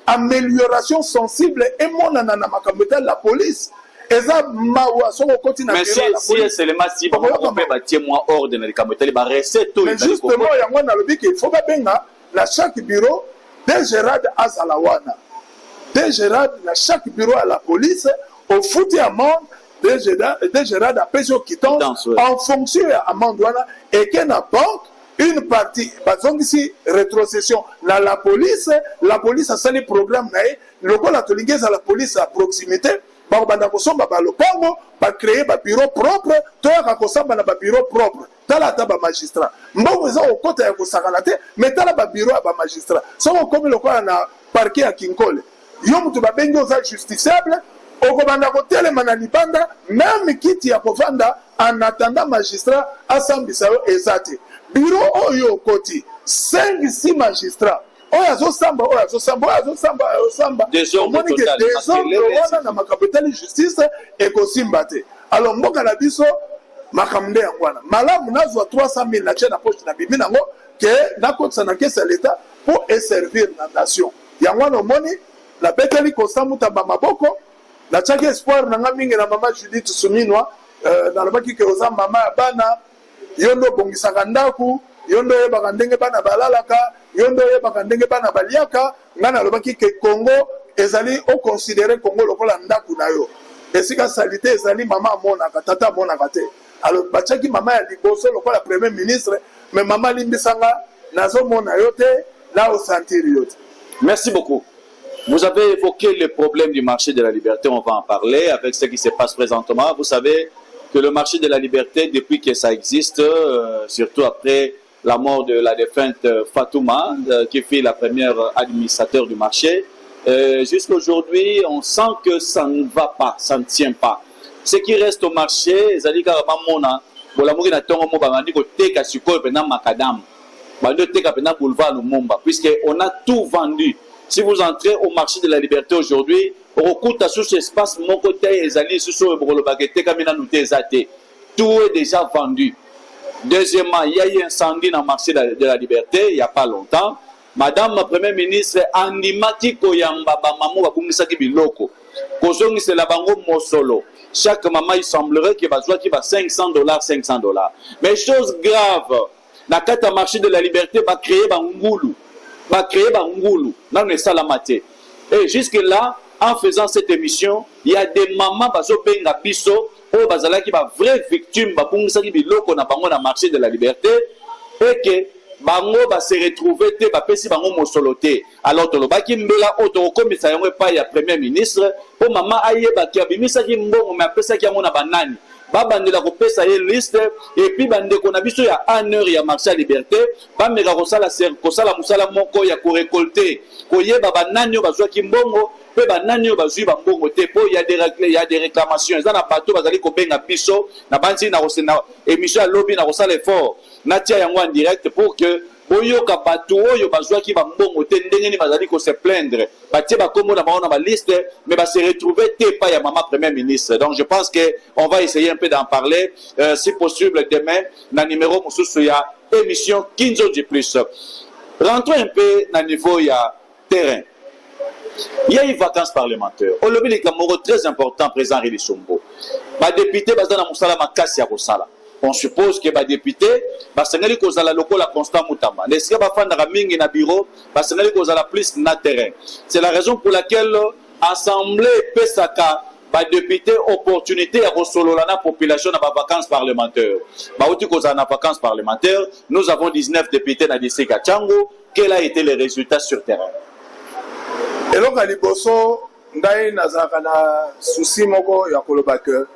amélioration sensible et mon ananamakameta la police. Mais si seulement si on peut bâtir moins ordre dans les caméras, bah rester tout. Mais justement, il y a un lobby qu'il faut bien dans chaque bureau des gérades à Zalawana, des gérades dans chaque bureau à la police, au foot et amende, des gérades à Péjo qui tombent en fonction à Mandouana et qu'il n'a pas une partie, par exemple ici, rétrocession dans la police a sali programme, le col à la police à proximité. Ba kosomba ba lopango ba créer ba bureau propre to ya kosamba na ba bureau propre tala ta ba magistrat mbongo za okota ya kosakana te mais tala ba bureau ba magistrat so komi lokola na parquet ya Kinkole yo mutu ba bengo za justiciable okobanda ko telema na libanda même kiti ya kovanda en attendant magistrat asambisa yo ezate bureau oyo koti 5-6 magistrats oya zosamba désordre total wana na makapitali justice ekosimba te alors mboka na biso makamde ya ngwana malamu nazwa 300 000 na tche na poche na bimi nango ke nakotisa na kesa l'état pour servir na nation ya ngwana omoni na beteli kosamuta ba maboko na tchaki espoir nanga mingi na mama Judith Suminwa na lobaki ke oza mama ya bana yondo bongisaka ndaku yondo yebaka ndenge bana balalaka yondo yebaka ndenge bana baliaka ngana lobaki ke Congo ezali o considérer Congo lokola ndaku na yo esika salite ezali mama amonaka tata amonaka te alors bachaki mama ya liboso lokola premier ministre mais mama limbisanga nazo mona yo te là au sentir yo te. Merci beaucoup. Vous avez évoqué le problème du marché de la liberté, on va en parler avec ce qui se passe présentement. Vous savez que le marché de la liberté, depuis que ça existe, surtout après la mort de la défunte Fatouma, qui fut la première administrateur du marché, jusqu'à aujourd'hui, on sent que ça ne va pas, ça ne tient pas. Ce qui reste au marché, c'est-à-dire puisqu'on a tout vendu. Si vous entrez au marché de la liberté aujourd'hui, tout est déjà vendu. Deuxièmement, il y a eu un incendie dans le marché de la liberté il n'y a pas longtemps. Madame la Première ministre, Andimaki Koyamba, Bamamo, Babumisaki Biloko, Kozongi c'est la bango Mosolo. Chaque maman, il semblerait qu'il va $500, $500. Mais chose grave, dans le marché de la liberté, va créer Bangoulou. Et jusque-là, en faisant cette émission, il y a des mamans qui sont vraies victimes dans le marché de la liberté et que bango va se retrouver te ba pesi bango mosoloté alors to lobaki mbela auto komisa yango pa ya premier ministre po mama ayeba ki abimisa ki mbongo me apesa ki yango na banani babandela kopesa ye liste et puis bandeko na biso ya 1 heure ya marché à liberté bameka kosala musala moko ya ko récolter koyeba banani bazwa ki mbongo pe banani bazwi ba mbongo te po il y a des réclamations za na bato bazali ko benga biso na banzi na kosena émission ya lobby na kosala effort natia yango en direct pour que boyoka bato oyo bazwaki ba mbongo te ndenge ni bazali ko se plaindre batie ba kombo na ba liste mais ba se retrouver te pa ya maman premier ministre. Donc je pense que on va essayer un peu d'en parler si possible demain na numéro mususu ya émission Kinzo du plus. Rentrons un peu na niveau ya terrain. Il y a une vacance parlementaire. Au lobby les Camoro très important présent Rili Sombo. Ba député bazana musala makasi ya kosala. On suppose que les députés, parce que les la local constant mutama. Les gens qui font mingi na bureau, parce que les plus na terrain. C'est la raison pour laquelle l'Assemblée PSAKA ba député opportunité à resolola la population na vacances parlementaires. Ba outi koza na vacances parlementaires, nous avons 19 députés na district Tchango. Quel a été les résultats sur terrain? Et donc à liboso ngai nazaka na souci moko ya kolobaka.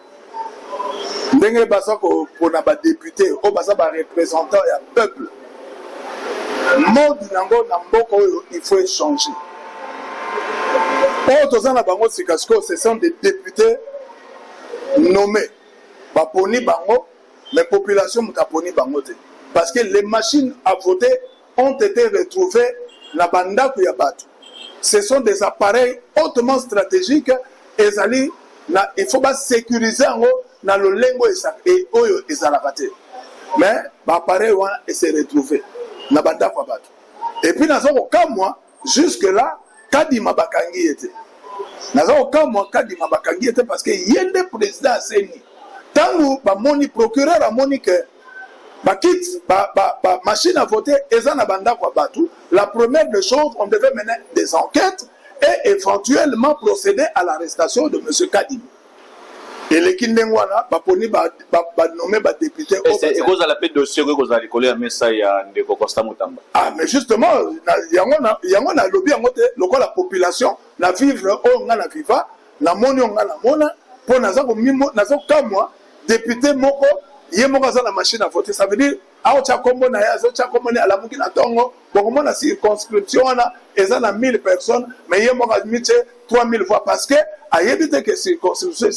Ndenge basa ko na ba député o basa ba représentant ya peuple mode nango na mboko il faut changer. Tozana bango sikasko ce sont des députés nommés ba poni bango mais population mutaponi bango te parce que les machines à voter ont été retrouvées na banda ya bato. Ce sont des appareils hautement stratégiques et il faut pas sécuriser en haut dans le lengo et oyo ezalaka te. mais l'appareil s'est retrouvé. Et puis, jusque-là, Kadima Bakangi était. Kadima Bakangi était parce que y a des présidents Seni. Tant que le procureur a moni que machine à voter, la première des choses, on devait mener des enquêtes et éventuellement procéder à l'arrestation de M. Kadim. Et les Kindengwana, Baponi, nommé député. Et vous avez la peine de se vous allez coller un message à Ndeko Costa Mutamba. Ah, mais justement, il y a lobby, la population, la vivre, on a la viva, la moni, on a la mona, pour Nazako Mimo, Nazako Kamwa, député Moko, Yemoraza la machine à voter. Ça veut dire, Aocha Komona, Azocha Komona, à la Mukina Tongo, pour la circonscription, ils ont 1000 personnes, mais Yemoraza 3000 voix parce que, à éviter que circonscription,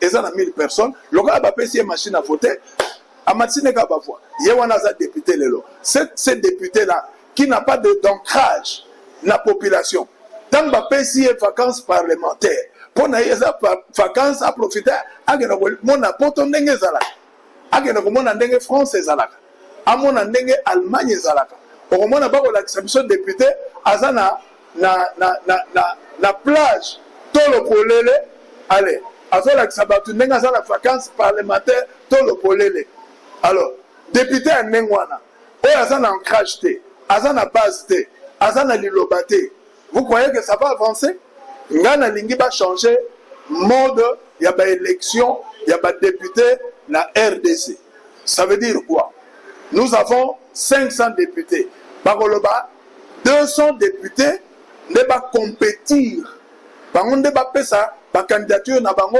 ils ont 1000 personnes, le gars a payé machine à voter, à Matine Kabavoa, Yewanaza député Lelo. Ce député-là, qui n'a pas d'ancrage dans la population, tant que payé vacances parlementaires, pour les vacances à profiter, mon apporte ndenge zalaka. Agena komona ndenge France ezalaka. Amona ndenge Allemagne ezalaka. Okomona bako la exception député azana na plage tolo polele allez azola kisabatu ndenge azana vacances parlementaires tolo polele. Alors député ndengwana oyo azana ancrage te, azana base te, azana lilobate. Vous croyez que ça va avancer? Ngana lingi ba changer mode ya ba élection, ya ba député la RDC. Ça veut dire quoi? Nous avons 500 députés. Bagoloba, 200 députés ne va compétir. Bango ne va pas ça, ba candidature na bango,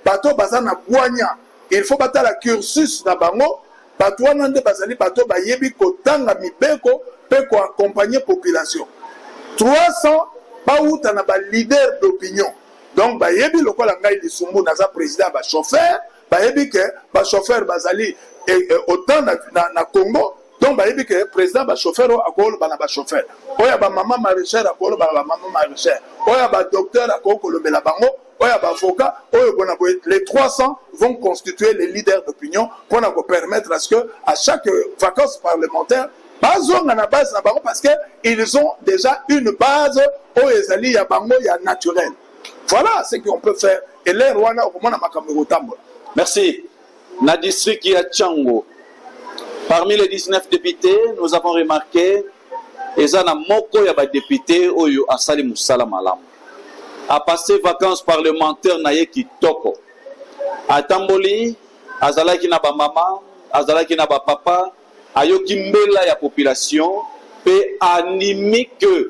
bato baza na boanya. Il faut battre la cursus na bango, bato wana nde bazali bato ba yebi kotanga mibeko pe ko accompagner population. 300 ba uta na ba leader d'opinion. Donc ba yebi lokola ngai lisumbu naza président ba chauffeur. Bayebi que ba chauffeur bazali autant na Congo, donc bayebi que président ba chauffeur akolo bana ba chauffeur oya ba maman maraîchère akolo ba maman maraîchère oya ba docteur akolo bela bango oya ba avocat oyo bona les 300 vont constituer les leaders d'opinion pour nous permettre à ce que à chaque vacances parlementaires bazonga na base na bango parce que ils ont déjà une base oyo ezali ya bango ya naturel. Voilà ce qu'on peut faire et les rwanda okomona makambo tambola. Merci. Na district ya Tchango, parmi les 19 députés, nous avons remarqué ezana moko ya ba député oyo asali musala malamu. A passé vacances parlementaires na ye kitoko. Atamboli azalaki na ba mama, azalaki na ba papa, ayoki mbela ya population pe animi que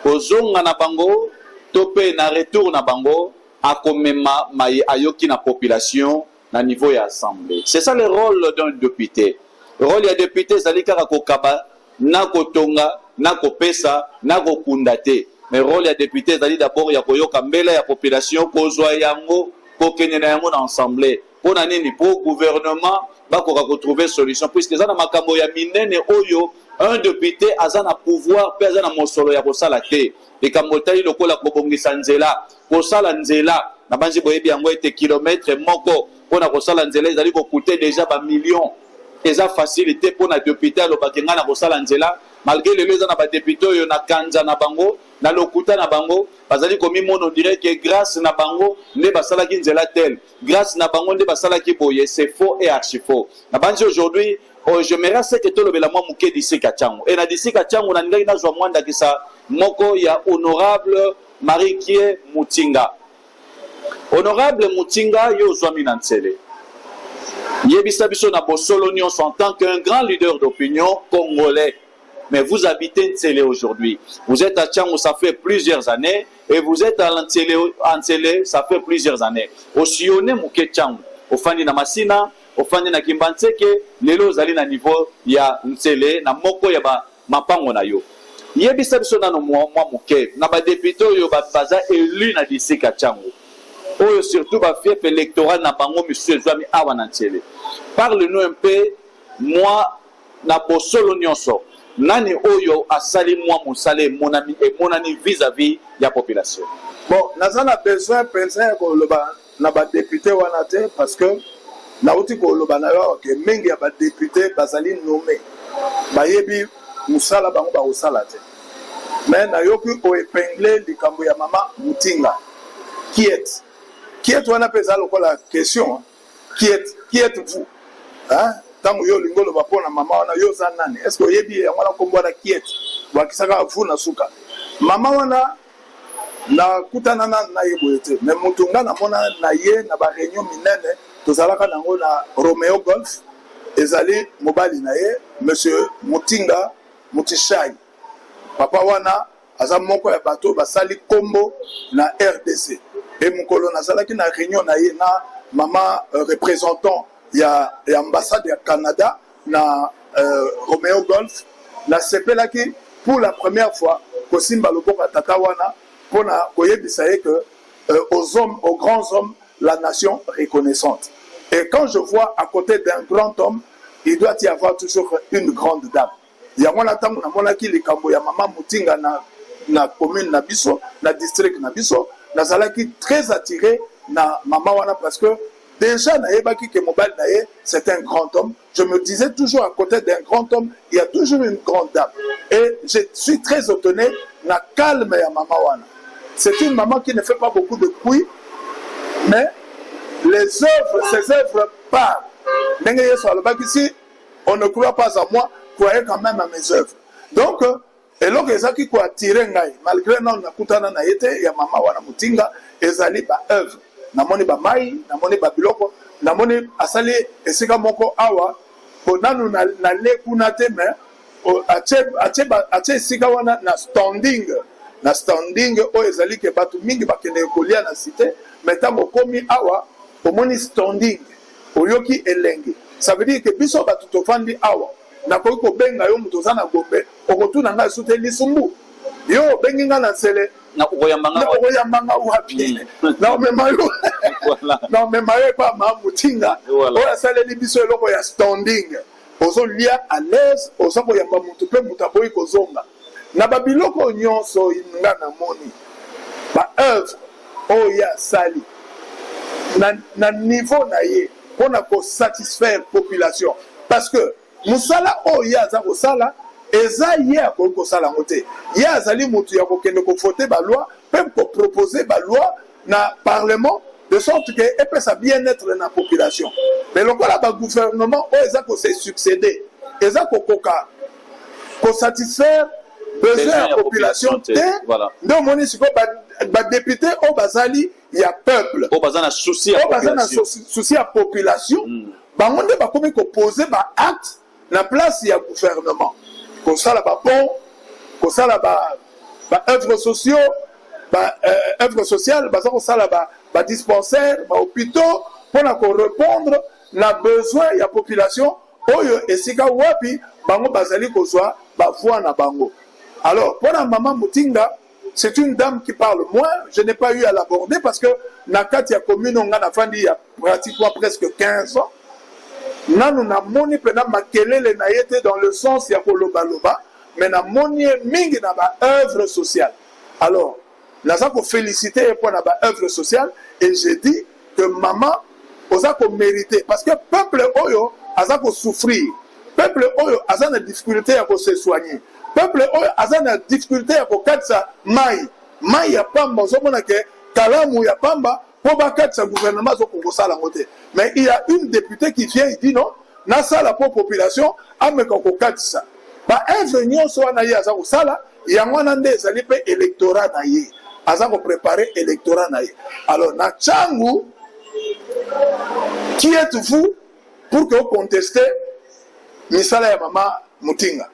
ozonga na bango to pe na retour na bango akomema maye ayoki na population na niveau ya assemblée. C'est ça le rôle d'un député. Le rôle ya député zali kaka kokaba na kotonga na kopesa na kokundate. Mais le rôle ya député zali d'abord ya koyoka mbela ya population kozwa yango kokene na yango na assemblée. Pona nini pour gouvernement bakoka ko trouver solution puisque za na makambo ya minene oyo un député azana pouvoir pe azana mosolo ya kosala te. Et kamotali lokola kobongisa nzela kosala nzela na banji boyebi yango ete kilomètre moko pona kosala nzela ezali ko coûter déjà ba millions eza facilité pona député alobaki nga na kosala nzela malgré lelo eza na ba député oyo na kanza na bango na lokuta na bango bazali komi mono dirait que grâce na bango nde basalaki nzela tel grâce na bango nde basalaki boye c'est faux et archi faux na banji aujourd'hui je me rase que tolobela mwa muke d'ici Kachango et na d'ici Kachango na ndaki na zwa mwanda kisa moko ya honorable Marikie Mutinga. Honorable Mutinga yo zwami na ntsele. Yebisa biso na bosolo nyonso en tant qu'un grand leader d'opinion congolais. Mais vous habitez Ntsele aujourd'hui. Vous êtes à Tchango, ça fait plusieurs années. Et vous êtes à Ntsele, ça fait plusieurs années. Au Sione Muke Tchango. Au Fandi na Masina, au Fandi na Kimbanseke, lelo zali na niveau ya Ntsele, na moko ya ba mapango na yo. Yebisa biso na no mwa muke. Na ba député yo baza élu na d'ici Kachango. Oyo surtout ba fief électoral na bango monsieur Zwami awa na Ntsele. Parle-nous un peu moi na bosolo nyonso. Nani oyo asali moi mosale mon ami et mon ami vis-à-vis ya population. Bon, nazana besoin penser ko loba na ba député wana te parce que nauti koloba na yo ke mingi ya ba député bazali nommé bayebi musala bango ba osala te mais na yoki o épingler likambo ya mama Mutinga qui est wana pesa lokola question qui êtes-vous hein tango yo lingolo ba pona mama wana yo za nani est-ce que oyebi ya wana kombo na qui est wakisaka vous na suka mama wana na kutana na yebote mais mutunga na mona na ye na ba réunion minene tozalaka nango na Romeo Golf ezali mobali na ye monsieur Mutinga Mutishai papa wana aza moko ya bato basali kombo na RDC et mukolo nazalaki na réunion na ye na mama représentant ya ambassade ya Canada na Romeo Golf na sepelaki pour la première fois kosimba loboka tata wana pona koyebisa ye que aux grands hommes la nation reconnaissante. Et quand je vois à côté d'un grand homme, il doit y avoir toujours une grande dame. Il y a mon qui les kambo ya mama Mutinga na commune na biso, na district na biso, na zalaki très attiré na mama wana parce que déjà na yebaki ke mobile na ye, c'est un grand homme. Je me disais toujours à côté d'un grand homme, il y a toujours une grande dame. Et je suis très étonné na calme ya mama wana. C'est une maman qui ne fait pas beaucoup de bruit, mais les œuvres, ses œuvres parlent. Si on ne croit pas à moi, croyez quand même à mes œuvres. Donc, et là, les gens qui ont attiré, malgré nous, on a été, il y a maman wana Mutinga, ezali ba œuvre. Namoni ba mai, namoni ba biloko, namoni asali esika moko awa, bonanu na le kunate me, ache esika wana na standing. Na standing o ezali ke batu mingi bakende kolia na cité mais tango komi awa omoni standing oyoki elenge ça veut dire que biso batu tofandi awa na ko benga yo muto zana gombe okotuna nga sute lisumbu yo benginga na sele na koyambanga wapi na memayo na memayo pa ma Mutinga o asaleli biso eloko ya standing ozo lia à l'aise ozo koyamba mutu pe mutaboyi kozonga na babiloko nyonso inga na moni ba œuvre oya sali na niveau na ye pona ko satisfaire population parce que musala oya za ko sala eza ye ko sala ngote ye azali mutu ya ko kende ko voter ba loi même ko proposer ba loi na parlement de sorte que et ça bien-être na population mais lokola ba gouvernement o eza ko se succéder eza ko koka ko satisfaire besoin la population voilà donc mon ici ba député au bazali il y a peuple au bazana souci à population ba monde ba comme ko poser ba acte la place il y a gouvernement comme ça là ba pont comme ça là ba œuvres sociaux ba œuvres sociales ba ça là ba dispensaire ba hôpitaux pour répondre na besoin il y a population oyo esika wapi bango bazali ko soit ba foi na bango. Alors, pour la maman Mutinga, c'est une dame qui parle moins. Je n'ai pas eu à l'aborder parce que Nakatia commune, on a fait il y a pratiquement presque 15 ans. Nous avons moni pena makelele na yete dans le sens ya koloba loba, mais na moni mingi na ba œuvre sociale. Alors, nous avons félicité pour la œuvre sociale et j'ai dit que maman, on a mérité parce que peuple oyo a souffrir, peuple oyo a des difficultés à se soigner. Peuple a une difficulté à kokatsa mai ya pamba zomona ke kalamu ya pamba pour bakatsa gouvernement zo kosala ngote mais il y a une députée qui vient il dit non na sala pour population ameka kokatsa ba ingénieur so na ya za kosala ya ngwana nde ezali pe électorat na ye aza ko préparer électorat na ye alors na changu qui êtes-vous pour que vous contestez misala ya mama Mutinga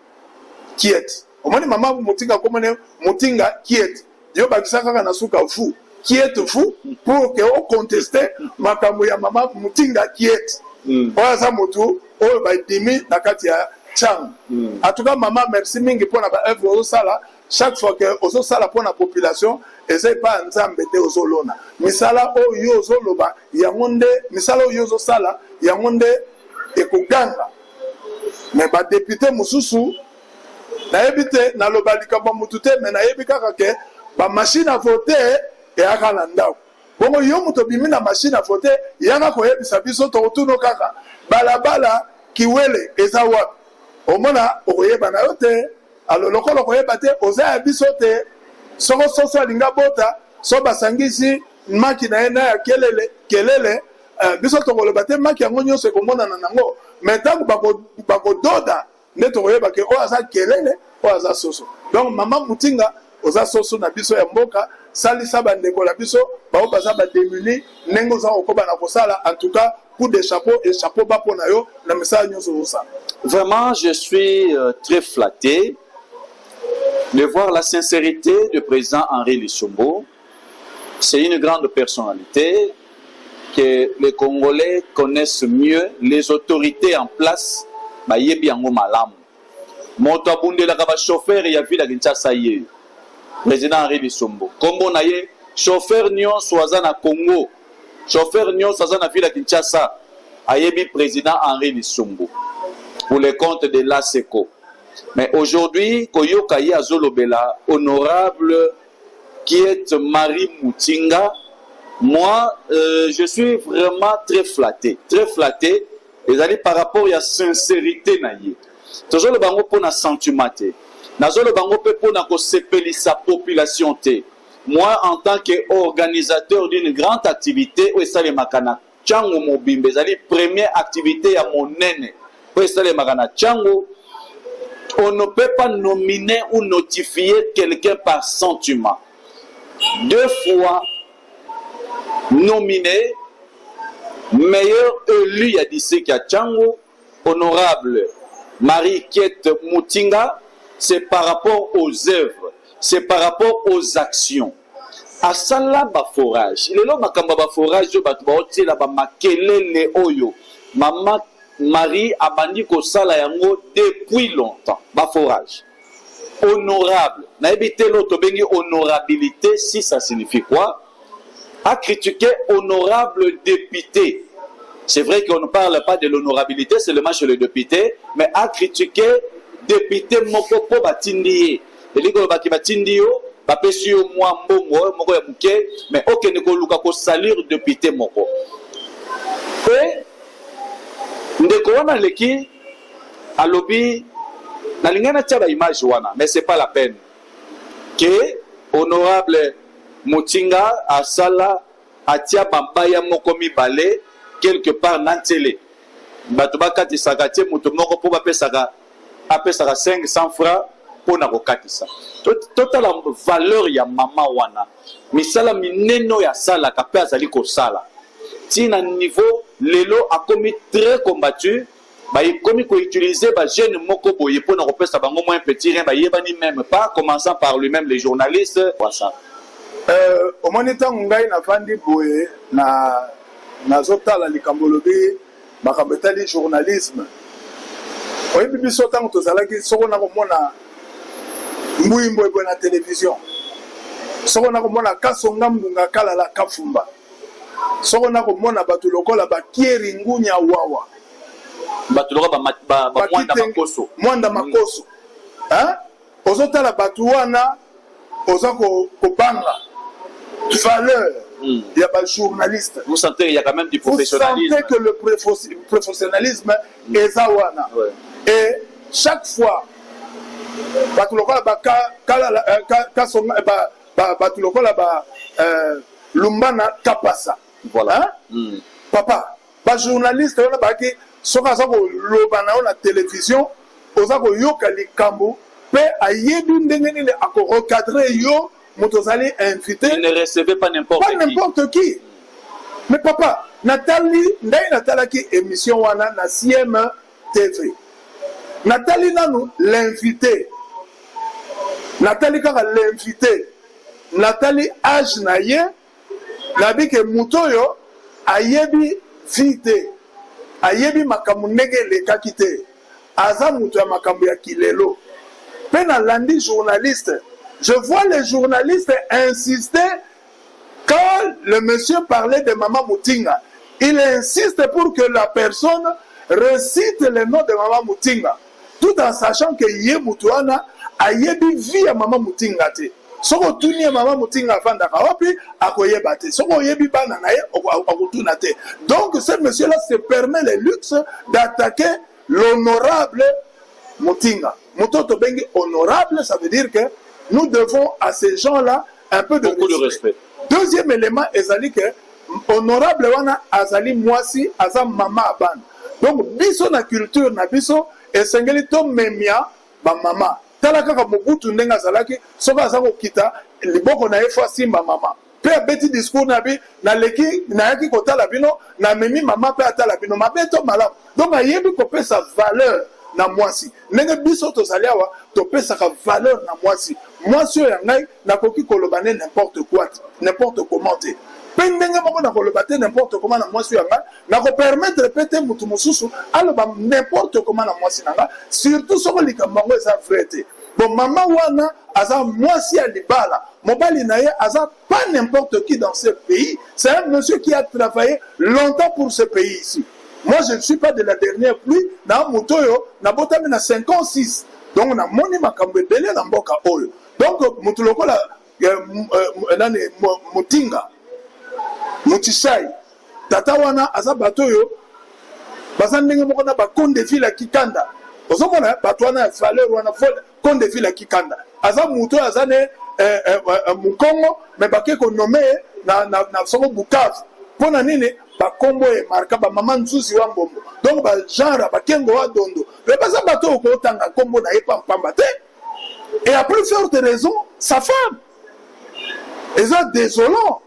qui est au moins maman Mutinga comme Mutinga qui est yo bakisaka na suka fou qui êtes-vous pour que on conteste makambo ya maman Mutinga qui est oya za motu o ba dimi na kati ya chang en tout cas maman merci mingi pour na ba œuvre au sala chaque fois que ozo sala pour la population essaye pas nzambe te ozo lona misala o yo ozo loba ya monde misala o yo ozo sala ya monde e kuganga mais ba député mususu na ebite na lobalika ba mutute mais na ebika kake ba machine à voter et aka na ndako bongo yo muto bimi na machine à voter yanga koyebisa biso totuno kaka balabala kiwele eza wapi omona okoyeba na yo te alo lokolo koyeba te oza ya biso te soko soso alinga bota so basangisi maki na ye na ya kelele biso tokoloba te maki yango nyonso ekomonana nango me ntango bakododa nde tokoyeba ke oyo aza kelele oyo aza soso. Donc mama Mutinga oza soso na biso ya mboka salisa bandeko na biso bao baza bademuni ndenge oza kokoba na kosala. En tout cas coup de chapeau et chapeau bas pour nayo na message nyonso osa. Vraiment, je suis très flatté de voir la sincérité du président Henri Lissombo. C'est une grande personnalité que les Congolais connaissent mieux, les autorités en place, bayebi yango malamu. Moto abundelaka ba chauffeur ya ville ya Kinshasa ye. Président Henri Lissombo. Kombo na ye chauffeur nyonso aza na Congo. Chauffeur nyonso aza na ville ya Kinshasa ayebi président Henri Lissombo pour le compte de l'ASECO. Mais aujourd'hui, Koyoka ye azolobela honorable qui est Marie Mutinga. Moi, je suis vraiment très flatté. Très flatté. Et par rapport à la sincérité na ye. Toujours le bango pour na sentiment te. Nazo le bango pour na ko sepeli sa population te. Moi, en tant qu'organisateur d'une grande activité, où est le makana Tchango Mobimbe, c'est la première activité à mon nene. Où est le makana Tchango, on ne peut pas nominer ou notifier quelqu'un par sentiment. 2 fois nominé, meilleur élu à d'ici qu'à Tchango, honorable Marie-Kiette Mutinga, c'est par rapport aux œuvres, c'est par rapport aux actions. À ça là, ba forage. Il est là, makamba ba forage, yo batu ba oti la ba makelele oyo. Maman Marie a bandi ko sala yango depuis longtemps. Ba forage. Honorable. Na ebité l'autre bengi honorabilité, si ça signifie quoi? A critiqué honorable député. C'est vrai qu'on ne parle pas de l'honorabilité, c'est le match le député, mais a critiqué député moko po batindi. Eliko ba ki batindi yo. Bapesi yo mwa mbongo moko ya muke mais okende ko luka ko salir député moko et ndeko wana leki alobi na lingana tia ba image wana mais c'est pas la peine que honorable Mutinga asala atia bambaya moko mibale quelque part na télé bato bakati sakati muto moko po bapesaka apesaka 500 francs pour na kokatisa. Total la valeur ya mama wana. Misala mineno ya sala kapé azali ko sala. Tina niveau lelo a commis très combattu, ba y commis ko utiliser ba jeune moko boye pour na kopesa bango moins petit rien ba yebani même pas commençant par lui-même les journalistes pour ça. Au moniteur ngai na fandi boye na zotala likambolobi bakabetali journalisme. Oye bibi sotango tozalaki soko na komona Mbouimbo ebo na télévision. Soko na komona kasonga mbunga kala la kafumba. Soko na komona batu lokola ba kieri ngunya wawa. Batu lokola ba mwanda makoso. Mwanda makoso. Hein? Ozotala batu wana oza ko banga. Valeur. Il y a pas de journaliste. Vous sentez il y a quand même du professionnalisme. Vous sentez que le professionnalisme est zawana. Ouais. Et chaque fois batulokola ba kala kasonga batulokola ba lumbana kapasa voilà hein? Papa ba journaliste wana ba ki soka sako lobana na télévision oza ko yoka likambo pe ayebi ndenge nini ako recadrer yo motozali invité. Il ne recevait pas n'importe qui. Mais papa Nathalie ndai natalaki émission wana na CM TV. Nathalie Nanou, l'invité. Nathalie Kaka l'invité. Nathalie âge naye. Nabi ke mutoyo ayebi vite. Ayebi makambu ndenge leka kite. Aza muto ya makambu ya kilelo. Pena landi journaliste. Je vois les journalistes insister quand le monsieur parlait de Maman Mutinga. Il insiste pour que la personne récite le nom de Maman Mutinga. Tout en sachant que Ye Mutuana a yebi vie à Maman Mutinga te. soko tuni mama mutinga afanda kawapi akoyeba te soko yebi bana na ye akotuna te. Donc ce monsieur là se permet le luxe d'attaquer l'honorable mutinga. Mutoto bengi honorable, ça veut dire que nous devons à ces gens là un peu de respect. Deuxième élément ezali que honorable wana azali mwasi aza mama abana. Donc biso na culture na biso esengeli to memia ba mama. Tala kaka Mobutu ndenga zalaki soka aza kokita liboko na ye fo simba mama. Pe abeti discours na bi na leki na yaki kotala bino na memi mama pe atala bino mabeto malamu. Donc ayebi kopesa valeur na mwasi. Ndenge biso tozali awa topesaka valeur na mwasi. Mwasi oyo ya ngai nakoki kolobane n'importe quoi, n'importe comment te. Pe ndenge moko nakoloba te n'importe comment na mwasi oyo ya ngai nakopermettre pete mutu mosusu aloba n'importe comment na mwasi na ngai, surtout soko likambo yango eza vrai te. Bon mama wana aza mwasi ya libala, mobali na ye aza pas n'importe qui dans ce pays, c'est un monsieur qui a travaillé longtemps pour ce pays ici. Moi je ne suis pas de la dernière pluie, na mutoyo na botami na 56. Donc on a moni makambo ebele na mboka oyo. Donc mutu lokola nani mutinga mutishai tata wana aza batoyo baza ndenge moko na bakonde ville ya Kikanda. Ozomona bato wana ya valeur wana konde ville ya Kikanda. Aza muto aza ne mukongo me bake ko nommer na soko Bukavu. Pona nini bakombo e marka ba mama nzuzi wa mbombo. Donc ba genre bakengo wa dondo. Le baza bato ko tanga kombo na yepa pamba te. Et à plus forte raison sa femme. Et ça désolant.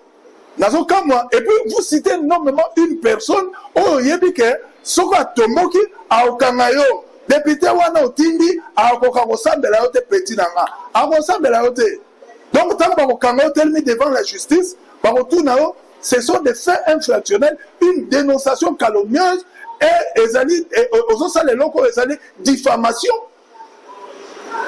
Nazo kamwa et puis vous citez nommément une personne oh yebike soka tomoki aokangayo député wana otindi akoka kosambela yote petit nanga akosambela yote. Donc tant que bakokanga telmi devant la justice bakotuna yo ce sont des faits infractionnels, une dénonciation calomnieuse et ezali aux salles locaux ezali diffamation.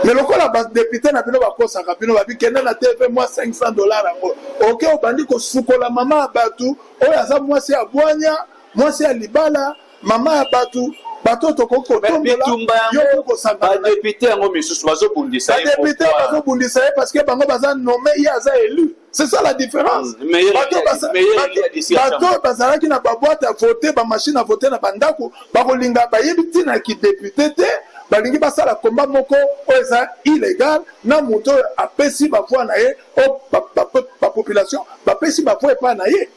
Mais le cas la député na bino bakosa kabino babi kenda na TV moi $500 ngo. OK obandi ko sukola mama abatu oyo aza mwasi abwanya mwasi alibala mama abatu bato to koko tombola yo ko sanga député ngo misusu bazo bundisa ye député bazo bundisa parce que bango baza nommé il aza élu. C'est ça la différence. Bato bazalaki na baboîte à voter ba machine à voter na bandako bakolinga bayebi tina ki député te balingi basala combat moko oza illégal na moto apesi ba voix na ye o ba population bapesi ba voix pa na ye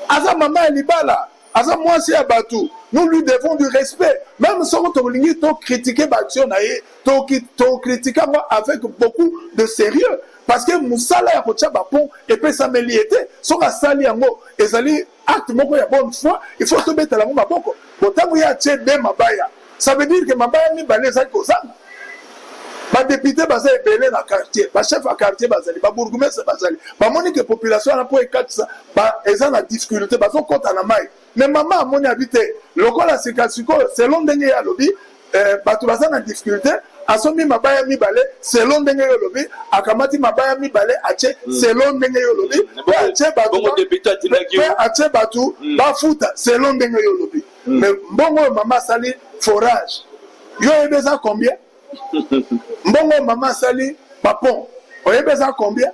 aza mama libala aza mwasi ya batu. Nous lui devons du respect. Même si on to critiquer l'action na ye to critiquer avec beaucoup de sérieux parce que musala ya kocha ba pont et puis ça me liete soka sali yango ezali acte moko ya bonne foi il faut to mettre la ngoma boko botango ya tchebe mabaya. Ça veut dire que mabaya mi balé ça kozanga ba député baza ebele na quartier ba chef à quartier bazali ba bourgmestre bazali ba moni que population na po ekatisa ba eza na difficulté bazo kota na mai mais maman amoni habité lokola sikasiko selon ndenge ya lobi bato baza na difficulté asomi mabaya mibale selon ndenge yo lobi akamati mabaya mibale ache selon ndenge yo lobi ache batu bafuta selon ndenge yo lobi mais mbongo mama sali forage yo ebeza combien mbongo mama sali papon oyebeza combien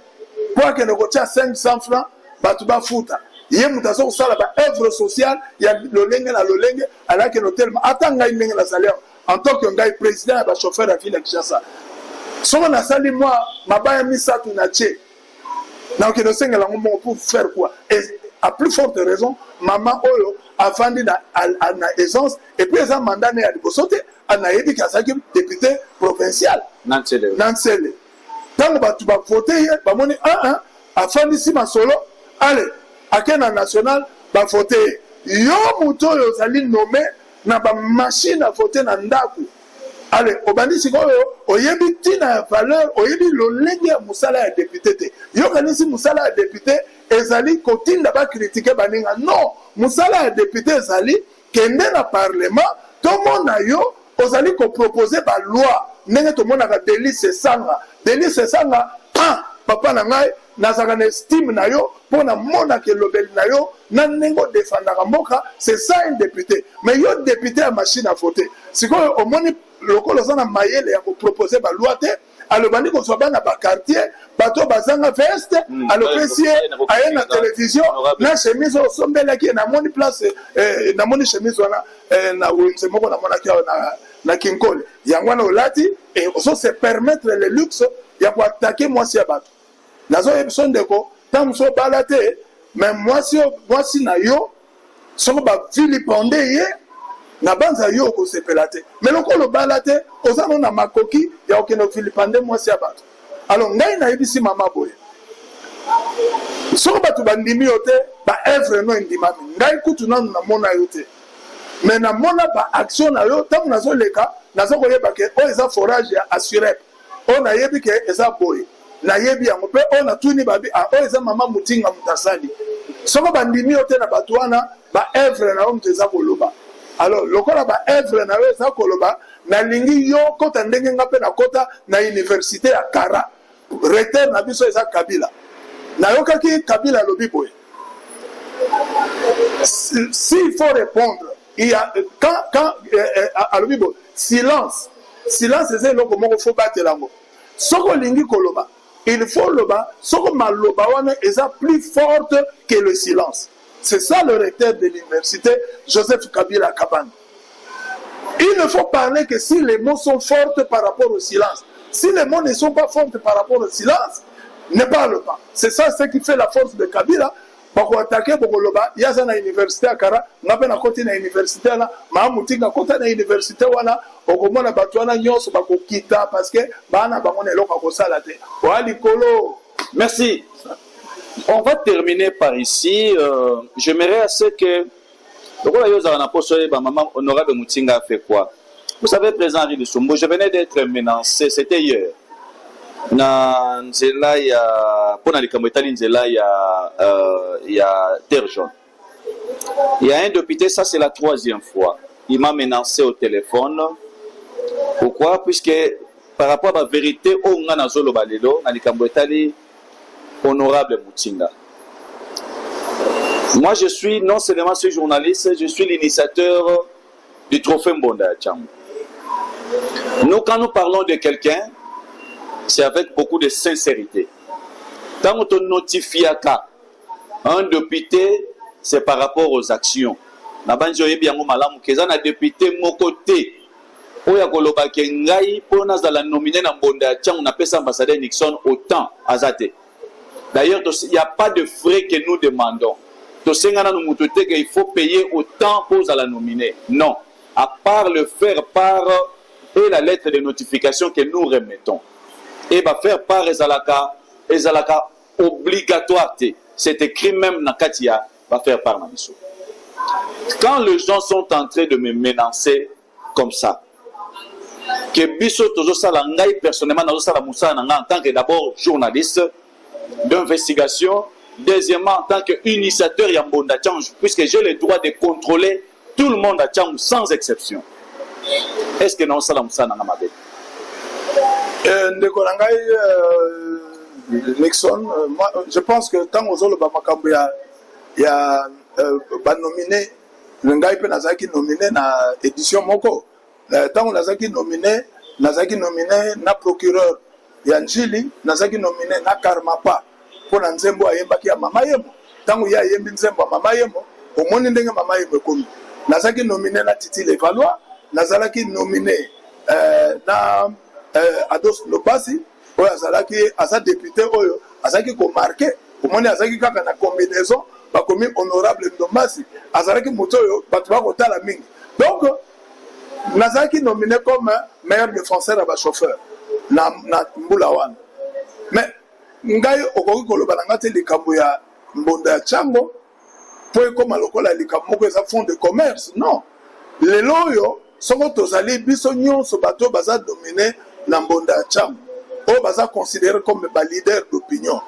pour que ne kotia 500 francs batu bafuta ye mutaso kosala ba œuvre sociale ya lolenge na lolenge alaki no tellement atanga ndenge na salaire en tant que ngai président ba chauffeur à ville ya Kinshasa soko na sali moi mabaya misatu na che na ke no senga la ngombo pour faire quoi et à plus forte raison maman oyo afandi na aisance et puis ça mandat na ya libosote ana yebi kasaki député provincial Nansele tango batu ba voter ba moni afandi si masolo allez akena national ba voter yo muto yo zali nommé na ba machine à voter na ndaku allez obandi sikoyo oyebi tina valeur oyebi lolenge ya musala ya député te yo kanisi musala ya député ezali kotinda ba critiquer baninga non musala ya député ezali kende na parlement to mona yo ozali ko proposer ba loi ndenge to mona ka Délice Sanga papa na ngai nazaka na estime na yo pona mona ke lobeli na yo na nengo défendaka mboka c'est ça un député mais yo député à machine à voter sikoyo omoni lokolo za na mayele ya ko proposer ba loi te alobandi kozwa bana bakartier bato bazanga veste alopesi ye aye na télévision na chemise osombelaki namoni place namoni chemise wana na wenze moko namonaki na kinkole yango wana olati ozo se permettre le luxe ya koatake mwasi ya bato nazoyebiso ndeko ntango so bala te mais mwasi na yo soko baviliponde ye na banza yo okosepela te mais lokolo bala te oza no na makoki ya okende ovilipande mwasi ya bato alors ngai nayebisi mama boye soko bato bandimi yo te baevre no endimami ngai kutu nanu namona yo te mais namona baaction na yo ntango nazoleka naza koyeba ke oyo eza forage ya assurep oyo nayebi ke eza boye nayebi yango mpe oyo natuni babi oyo eza mama motinga moto asali soko bandimi yo te na bato wana baevre na yo moto eza koloba alors lokola baevre na yo eza koloba nalingi yo kota ndenge nga mpe nakota na université ya Kara recteur na biso eza Kabila nayokaki Kabila alobi boye s'il faut répondre il y a quand alobi boye silence eza eloko moko fo batela yango soko olingi koloba il faut loba soko maloba wana eza plus forte que le silence. C'est ça le recteur de l'université Joseph Kabila Kabane. Il ne faut parler que si les mots sont forts par rapport au silence. Si les mots ne sont pas forts par rapport au silence, ne parle pas. C'est ça ce qui fait la force de Kabila. Pour attaquer pour loba, il y a une université à Kara, on a bien côté une université là, Mahamouti na côté une université wana, au comment la batuana nyos ba ko kita parce que bana ba mona loka ko sala te. Wali kolo. Merci. On va terminer par ici. J'aimerais à ce que maman honorable Moutinga a fait quoi? Vous savez, président Henri de Sombo, je venais d'être menacé, c'était hier. Na nzela ya pona likamwetali nzela ya terre jaune. Il y a un député, ça c'est la 3e fois. Il m'a menacé au téléphone. Pourquoi? Puisque par rapport à la vérité, on a nazolo balelo na likamwetali honorable Moutinga. Moi je suis non seulement journaliste, je suis l'initiateur du trophée Mbonda Tcham. Nous quand nous parlons de quelqu'un, c'est avec beaucoup de sincérité. Quand on notifie un député, c'est par rapport aux actions. Nabanjo yebi yango malamu keza na député mokote. Oya koloba ke ngai pona za la nominer na Mbonda Tcham na pesa ambassadeur Nixon autant azate. D'ailleurs, il n'y a pas de frais que nous demandons. Il faut payer autant pour la nominer. Non. À part le faire part et la lettre de notification que nous remettons. Et va faire part ezalaka obligatoire. C'est écrit même dans Katia, va faire part dans Bissou. Quand les gens sont en train de me menacer comme ça, que Bissou tozo sala ngai personnellement nazo sala musala en tant que d'abord journaliste d'investigation, deuxièmement en tant qu'initiateur Yambonda Tcham, puisque j'ai le droit de contrôler tout le monde à Tcham sans exception. Est-ce que non ça la mabe? Nixon, moi, je pense que tant aux autres Bamakambo il y a nominé le gars peut nazaki nominé na édition moko. Tant on nazaki nominé na procureur Yanjili nazaki nominé na Karmapa pour nzembo ayembaki ya mama yemo. Tango ya yembi nzembo mama yemo, omoni ndenge mama yemo komi. Nazaki nominé na Titi Levallois, nazalaki nominé na Ados Lopasi, oyo azalaki asa député oyo, azalaki ko marqué, omoni azalaki kaka na combinaison, ba komi honorable Ndomasi, azalaki moto oyo bato ba kotala mingi. Donc nazalaki nominé comme meilleur défenseur à chauffeur na mbula wana. Mais ngai okoki koloba nanga te likambo ya Mbonda Tchango po ekoma lokola likambo moko eza fond de commerce. Non, lelo oyo soko tozali biso nyonso bato baza dominé na Mbonda Tchango oyo baza considéré comme ba leader d'opinion.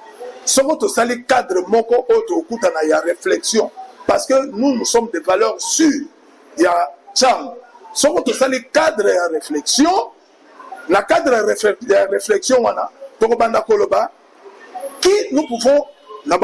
Soko tosali cadre moko oyo tokutana ya réflexion parce que nous sommes des valeurs sûres ya Tchango. Soko tosali cadre ya réflexion na cadre ya réflexion wana tokobanda koloba qui nous pouvons dans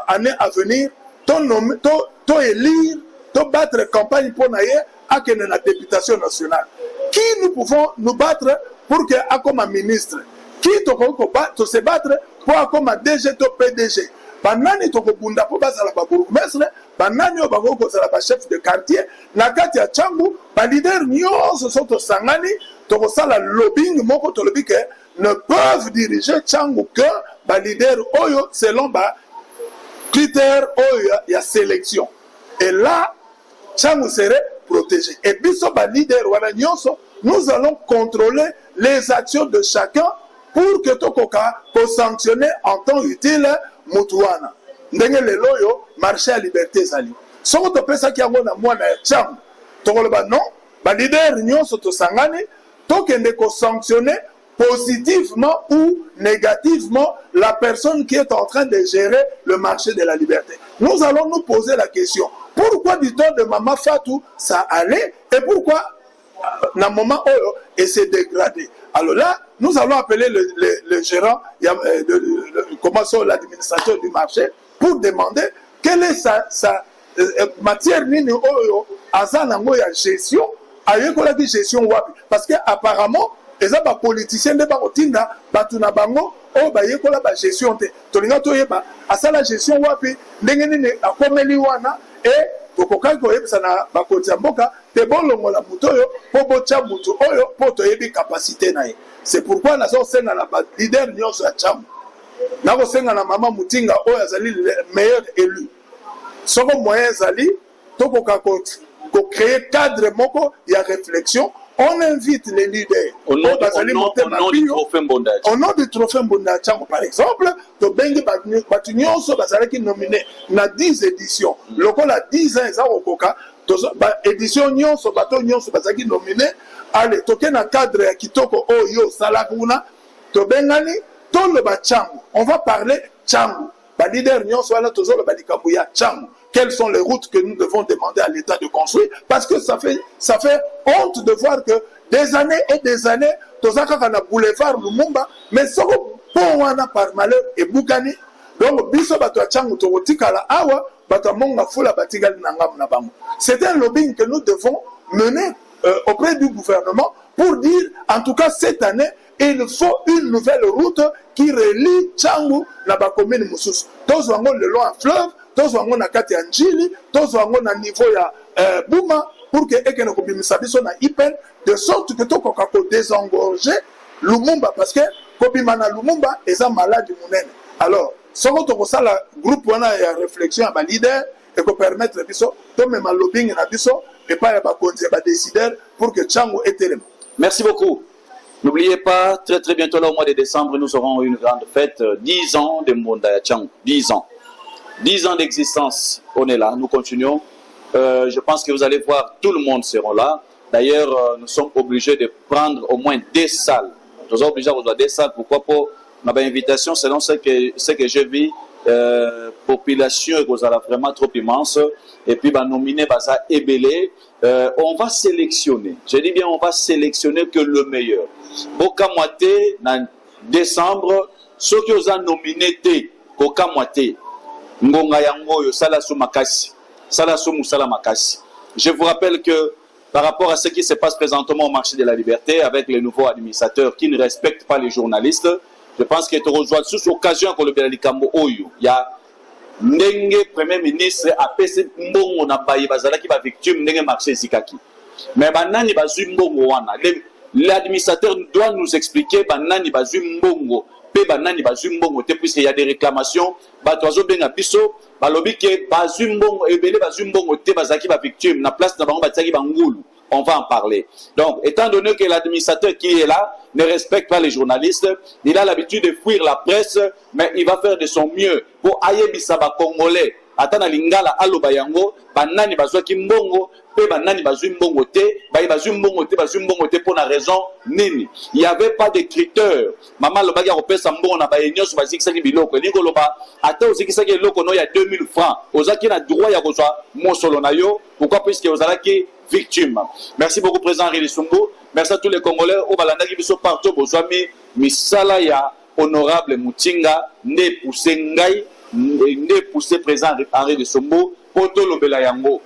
l'année à venir to élire, to battre campagne pour naïe à la députation nationale. Qui nous pouvons nous battre pour que, comme un ministre, qui to se battre pour comme DG to PDG. Banani to bunda po bazala ba bourgmestre, banani o bako ko zala ba chef de quartier, na kati ya Tchangu, ba leader nyonso soto sangani, to sala lobbying moko to lobby ke ne peuvent diriger Tchangu que ba leader oyo selon ba critères oyo ya sélection. Et là, Tchangu serait protégé. Et biso ba leader wana nyonso, nous allons contrôler les actions de chacun pour que tokoka pour sanctionner en temps utile mutuana. Ndenge lelo yo marché à liberté zali. Soko to pesa ki yango na mwana ya Tchangu. Tokoloba non, ba leader nyonso to sangani tokende ko sanctionner positivement ou négativement la personne qui est en train de gérer le marché de la liberté. Nous allons nous poser la question, pourquoi du temps de Maman Fatou ça allait et pourquoi dans le moment où il s'est dégradé? Alors là, nous allons appeler le gérant, l'administrateur du marché pour demander quelle est sa matière nini oyo azanango ya gestion, ayekola di gestion wapi, parce que apparemment les politiciens de barotinda batuna bango o bayekola ba gestion te tolinga toyeba asala gestion wapi ndenge nini akomeli wana et tokoka koyebisa na bakonzi ya mboka te bolongola mutu oyo po botya mutu oyo po toyebi capacité na ye. C'est pourquoi nazosenga na ba leader nyonso ya Tchangu, nakosenga na Mama Mutinga oyo azali le meilleur élu, soko moyen ezali tokoka ko créer cadre moko ya réflexion. On invite les leaders au nom du trophée Mbonda Tchangu, par exemple, to bengi batu nyonso bazalaki nominé na 10 éditions. Lokola 10 ans eza okoka, édition nyonso bato nyonso bazalaki nominé, allez toke na cadre ya kitoko oyo salakuna, to bengani to le ba Tchangu. On va parler Tchangu. Ba leader nyonso wana tozo le balikambu ya Tchangu. Quelles sont les routes que nous devons demander à l'État de construire? Parce que ça fait honte de voir que des années et des années, Tozaka na boulevard Lumumba, mais ça va par malheur et Boukani. Donc, biso bato Tchangu totika la awa, bato monga fula batigal nangam na bango. C'est un lobbying que nous devons mener auprès du gouvernement pour dire, en tout cas cette année, il faut une nouvelle route qui relie Tchangu na ba commune Moussous. Tous wango le long à fleuve, tous wango na kati ya Njili, tous wango na niveau ya Bouma, pour que ekene ko bimisa biso na Ipen, de sorte que toko ka ko désengorger Lumumba, parce que ko bimana Lumumba eza malade munene. Alors, soko toko sala groupe wana ya réflexion ba leader et ko permettre biso to même lobbying na biso et pas ba konzi ba décideur pour que Tchangu ait élément. Merci beaucoup. N'oubliez pas, très très bientôt là au mois de décembre, nous aurons une grande fête, 10 ans de Mbonda Tchangu, 10 ans. 10 ans d'existence, on est là, nous continuons. Je pense que vous allez voir, tout le monde sera là. D'ailleurs, nous sommes obligés de prendre au moins des salles. Nous sommes obligés de avoir des salles. Pourquoi pas? Ma invitation, selon ce que je vis, population est vraiment trop immense. Et puis, nominer Baza Ebele. On va sélectionner. Je dis bien, on va sélectionner que le meilleur. Bokamwate, en décembre, ceux qui ont nominé, Bokamwate. Ngonga yango yo salasu makasi, salasu musala makasi. Je vous rappelle que par rapport à ce qui se passe présentement au marché de la liberté avec les nouveaux administrateurs qui ne respectent pas les journalistes, je pense que tu rejoins sous occasion que le Belalikambo Oyo, il y a ndenge premier ministre a pese mbongo na bayi bazala ki ba victime ndenge marché zikaki. Mais banani bazui mbongo wana. L'administrateur doit nous expliquer banani bazui mbongo. Puisqu'il y a des réclamations, on va en parler. Donc, étant donné que l'administrateur qui est là ne respecte pas les journalistes, il a l'habitude de fuir la presse, mais il va faire de son mieux pour ayebisaba congolais. Atana lingala aloba yango banani bazwa kimbongo pe banani bazwi mbongo te bazwi mbongo te pour la raison nini. Il y avait pas de critères. Maman loba ya kopesa mbongo na bayenyoso bazikisa ki biloko lingo loba ata uzikisa ki loko no ya 2000 francs ozaki na droit ya kozwa mosolo na yo. Pourquoi? Puisque ozalaki victime. Merci beaucoup président Henri Lisumbu. Merci à tous les Congolais au balandaki biso partout bozwami misala ya honorable Mutinga ne poussé ngai ne poussé président Henri Lisumbu poto lobela yango.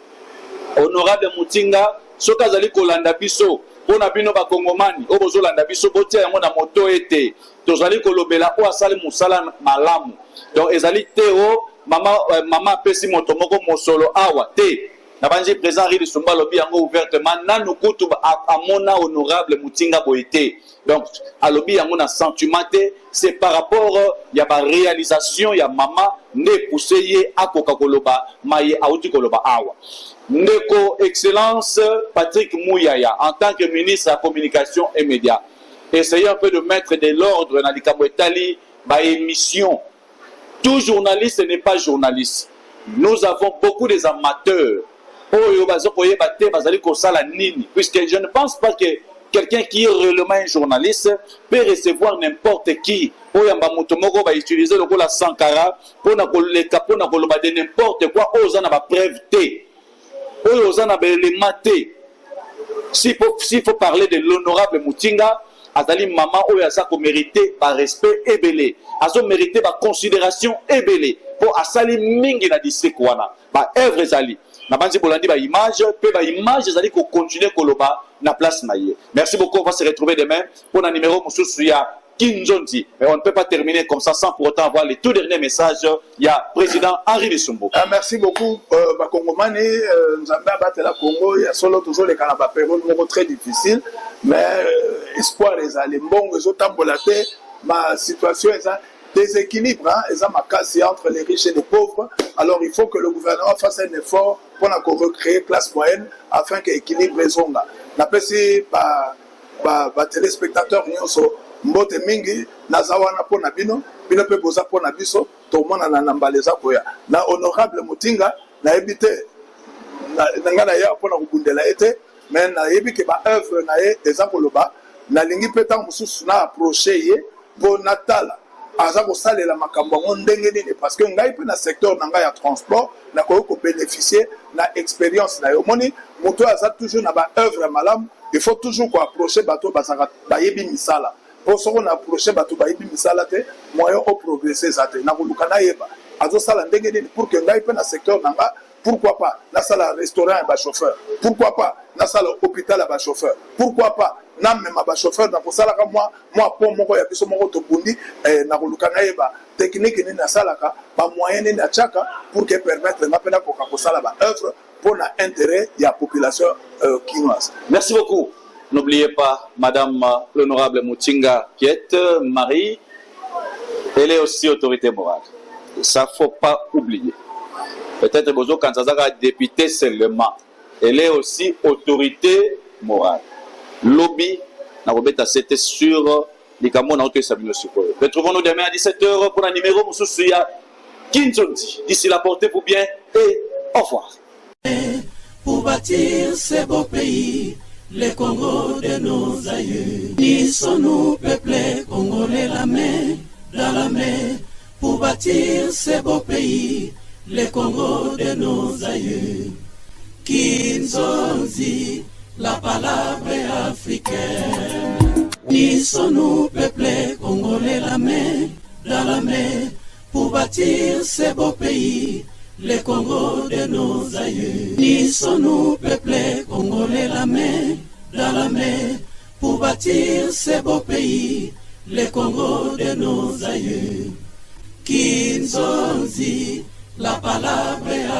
Honorable Mutinga, soka zali kolanda biso pour na bino ba kongomani o bozolanda biso botia yango na moto ete tozali kolobela o asali musala malamu donc ezali te o mama pesi moto moko mosolo awa te na banji président Henri Lisumba lobi yango ouvertement nanu kutu amona honorable Mutinga boete donc alobi yango na sentiment te c'est par rapport ya ba réalisation ya mama ne pousseye akoka koloba maye auti koloba awa ndeko excellence Patrick Mouyaya en tant que ministre de la communication et médias essayez un peu de mettre de l'ordre dans likambo etali ba émission. Tout journaliste n'est pas journaliste. Nous avons beaucoup des amateurs. Puisque je ne pense pas que quelqu'un qui est réellement un journaliste peut recevoir n'importe qui. Va utiliser le la Sankara pour de n'importe quoi. S'il faut parler de l'honorable Mutinga, Azali maman ou Azako mérité par respect et belé. Azo mérité par considération et belé. Pour Asali mingi na district wana. Ba œuvre Zali. Na banzi bolandi ba image, pe ba image Zali ko continuer koloba na place naie. Merci beaucoup, on va se retrouver demain pour un numéro mususu ya Kinzondi. Mais on ne peut pas terminer comme ça sans pour autant avoir les tout derniers messages. Il y a président Henri Lisumbo. Merci beaucoup, Bakongomani. Nous avons battu la Congo. Il y a solo toujours les Canada période très difficile. Mais espoir les allés bon, les autres embolatés. Ma situation est un déséquilibre. Ils ont ma casse entre les riches et les pauvres. Alors il faut que le gouvernement fasse un effort pour recréer classe moyenne afin que l'équilibre les ondes. N'appelle pas téléspectateurs. Mbote mingi nazawana pona bino pe boza pona biso to mona na nambaleza koya na honorable Mutinga na ebite na ngana ya pona kubundela ete mais na yebike ba œuvre na ye ezakoloba na lingi peta mususu na approcher ye po natala aza ko salela makambo ndenge nini parce que ngai pe na secteur na ngai ya transport na ko bénéficier na expérience na yo moni moto aza toujours na ba œuvre malamu il faut toujours ko approcher bato bazaka ba yebi misala. Pour ce qu'on a approché, moyen au progresser, pour que dans le secteur, pourquoi pas dans le restaurant et chauffeur, pourquoi pas dans l'hôpital et chauffeur, pourquoi pas dans même chauffeur, dans le moi pour moi, il y a des technique moyen pour que permettre de œuvre pour l'intérêt de la population quinoise. Merci beaucoup. N'oubliez pas, Madame l'honorable Mutinga Piet, Marie, elle est aussi autorité morale. Ça ne faut pas oublier. Peut-être que quand ça a député seulement, elle est aussi autorité morale. Lobby, c'était sur les Camerounais qui sont venus. Retrouvons-nous demain à 17h pour un numéro Moussouya Kinzondi. D'ici là, portez-vous bien et au revoir. Pour bâtir ce beau pays, le Congo de nos aïeux. Unissons-nous, peuple congolais, la main dans la main, pour bâtir ce beau pays, le Congo de nos aïeux. Kinzonzi, la palabra africaine. Unissons-nous, peuple congolais, la main dans la main, pour bâtir ce beau pays, le Congo de nos aïeux. Unissons-nous, peuple congolais, la main dans la main, pour bâtir ce beau pays, le Congo de nos aïeux. Kinzonzi, la palabra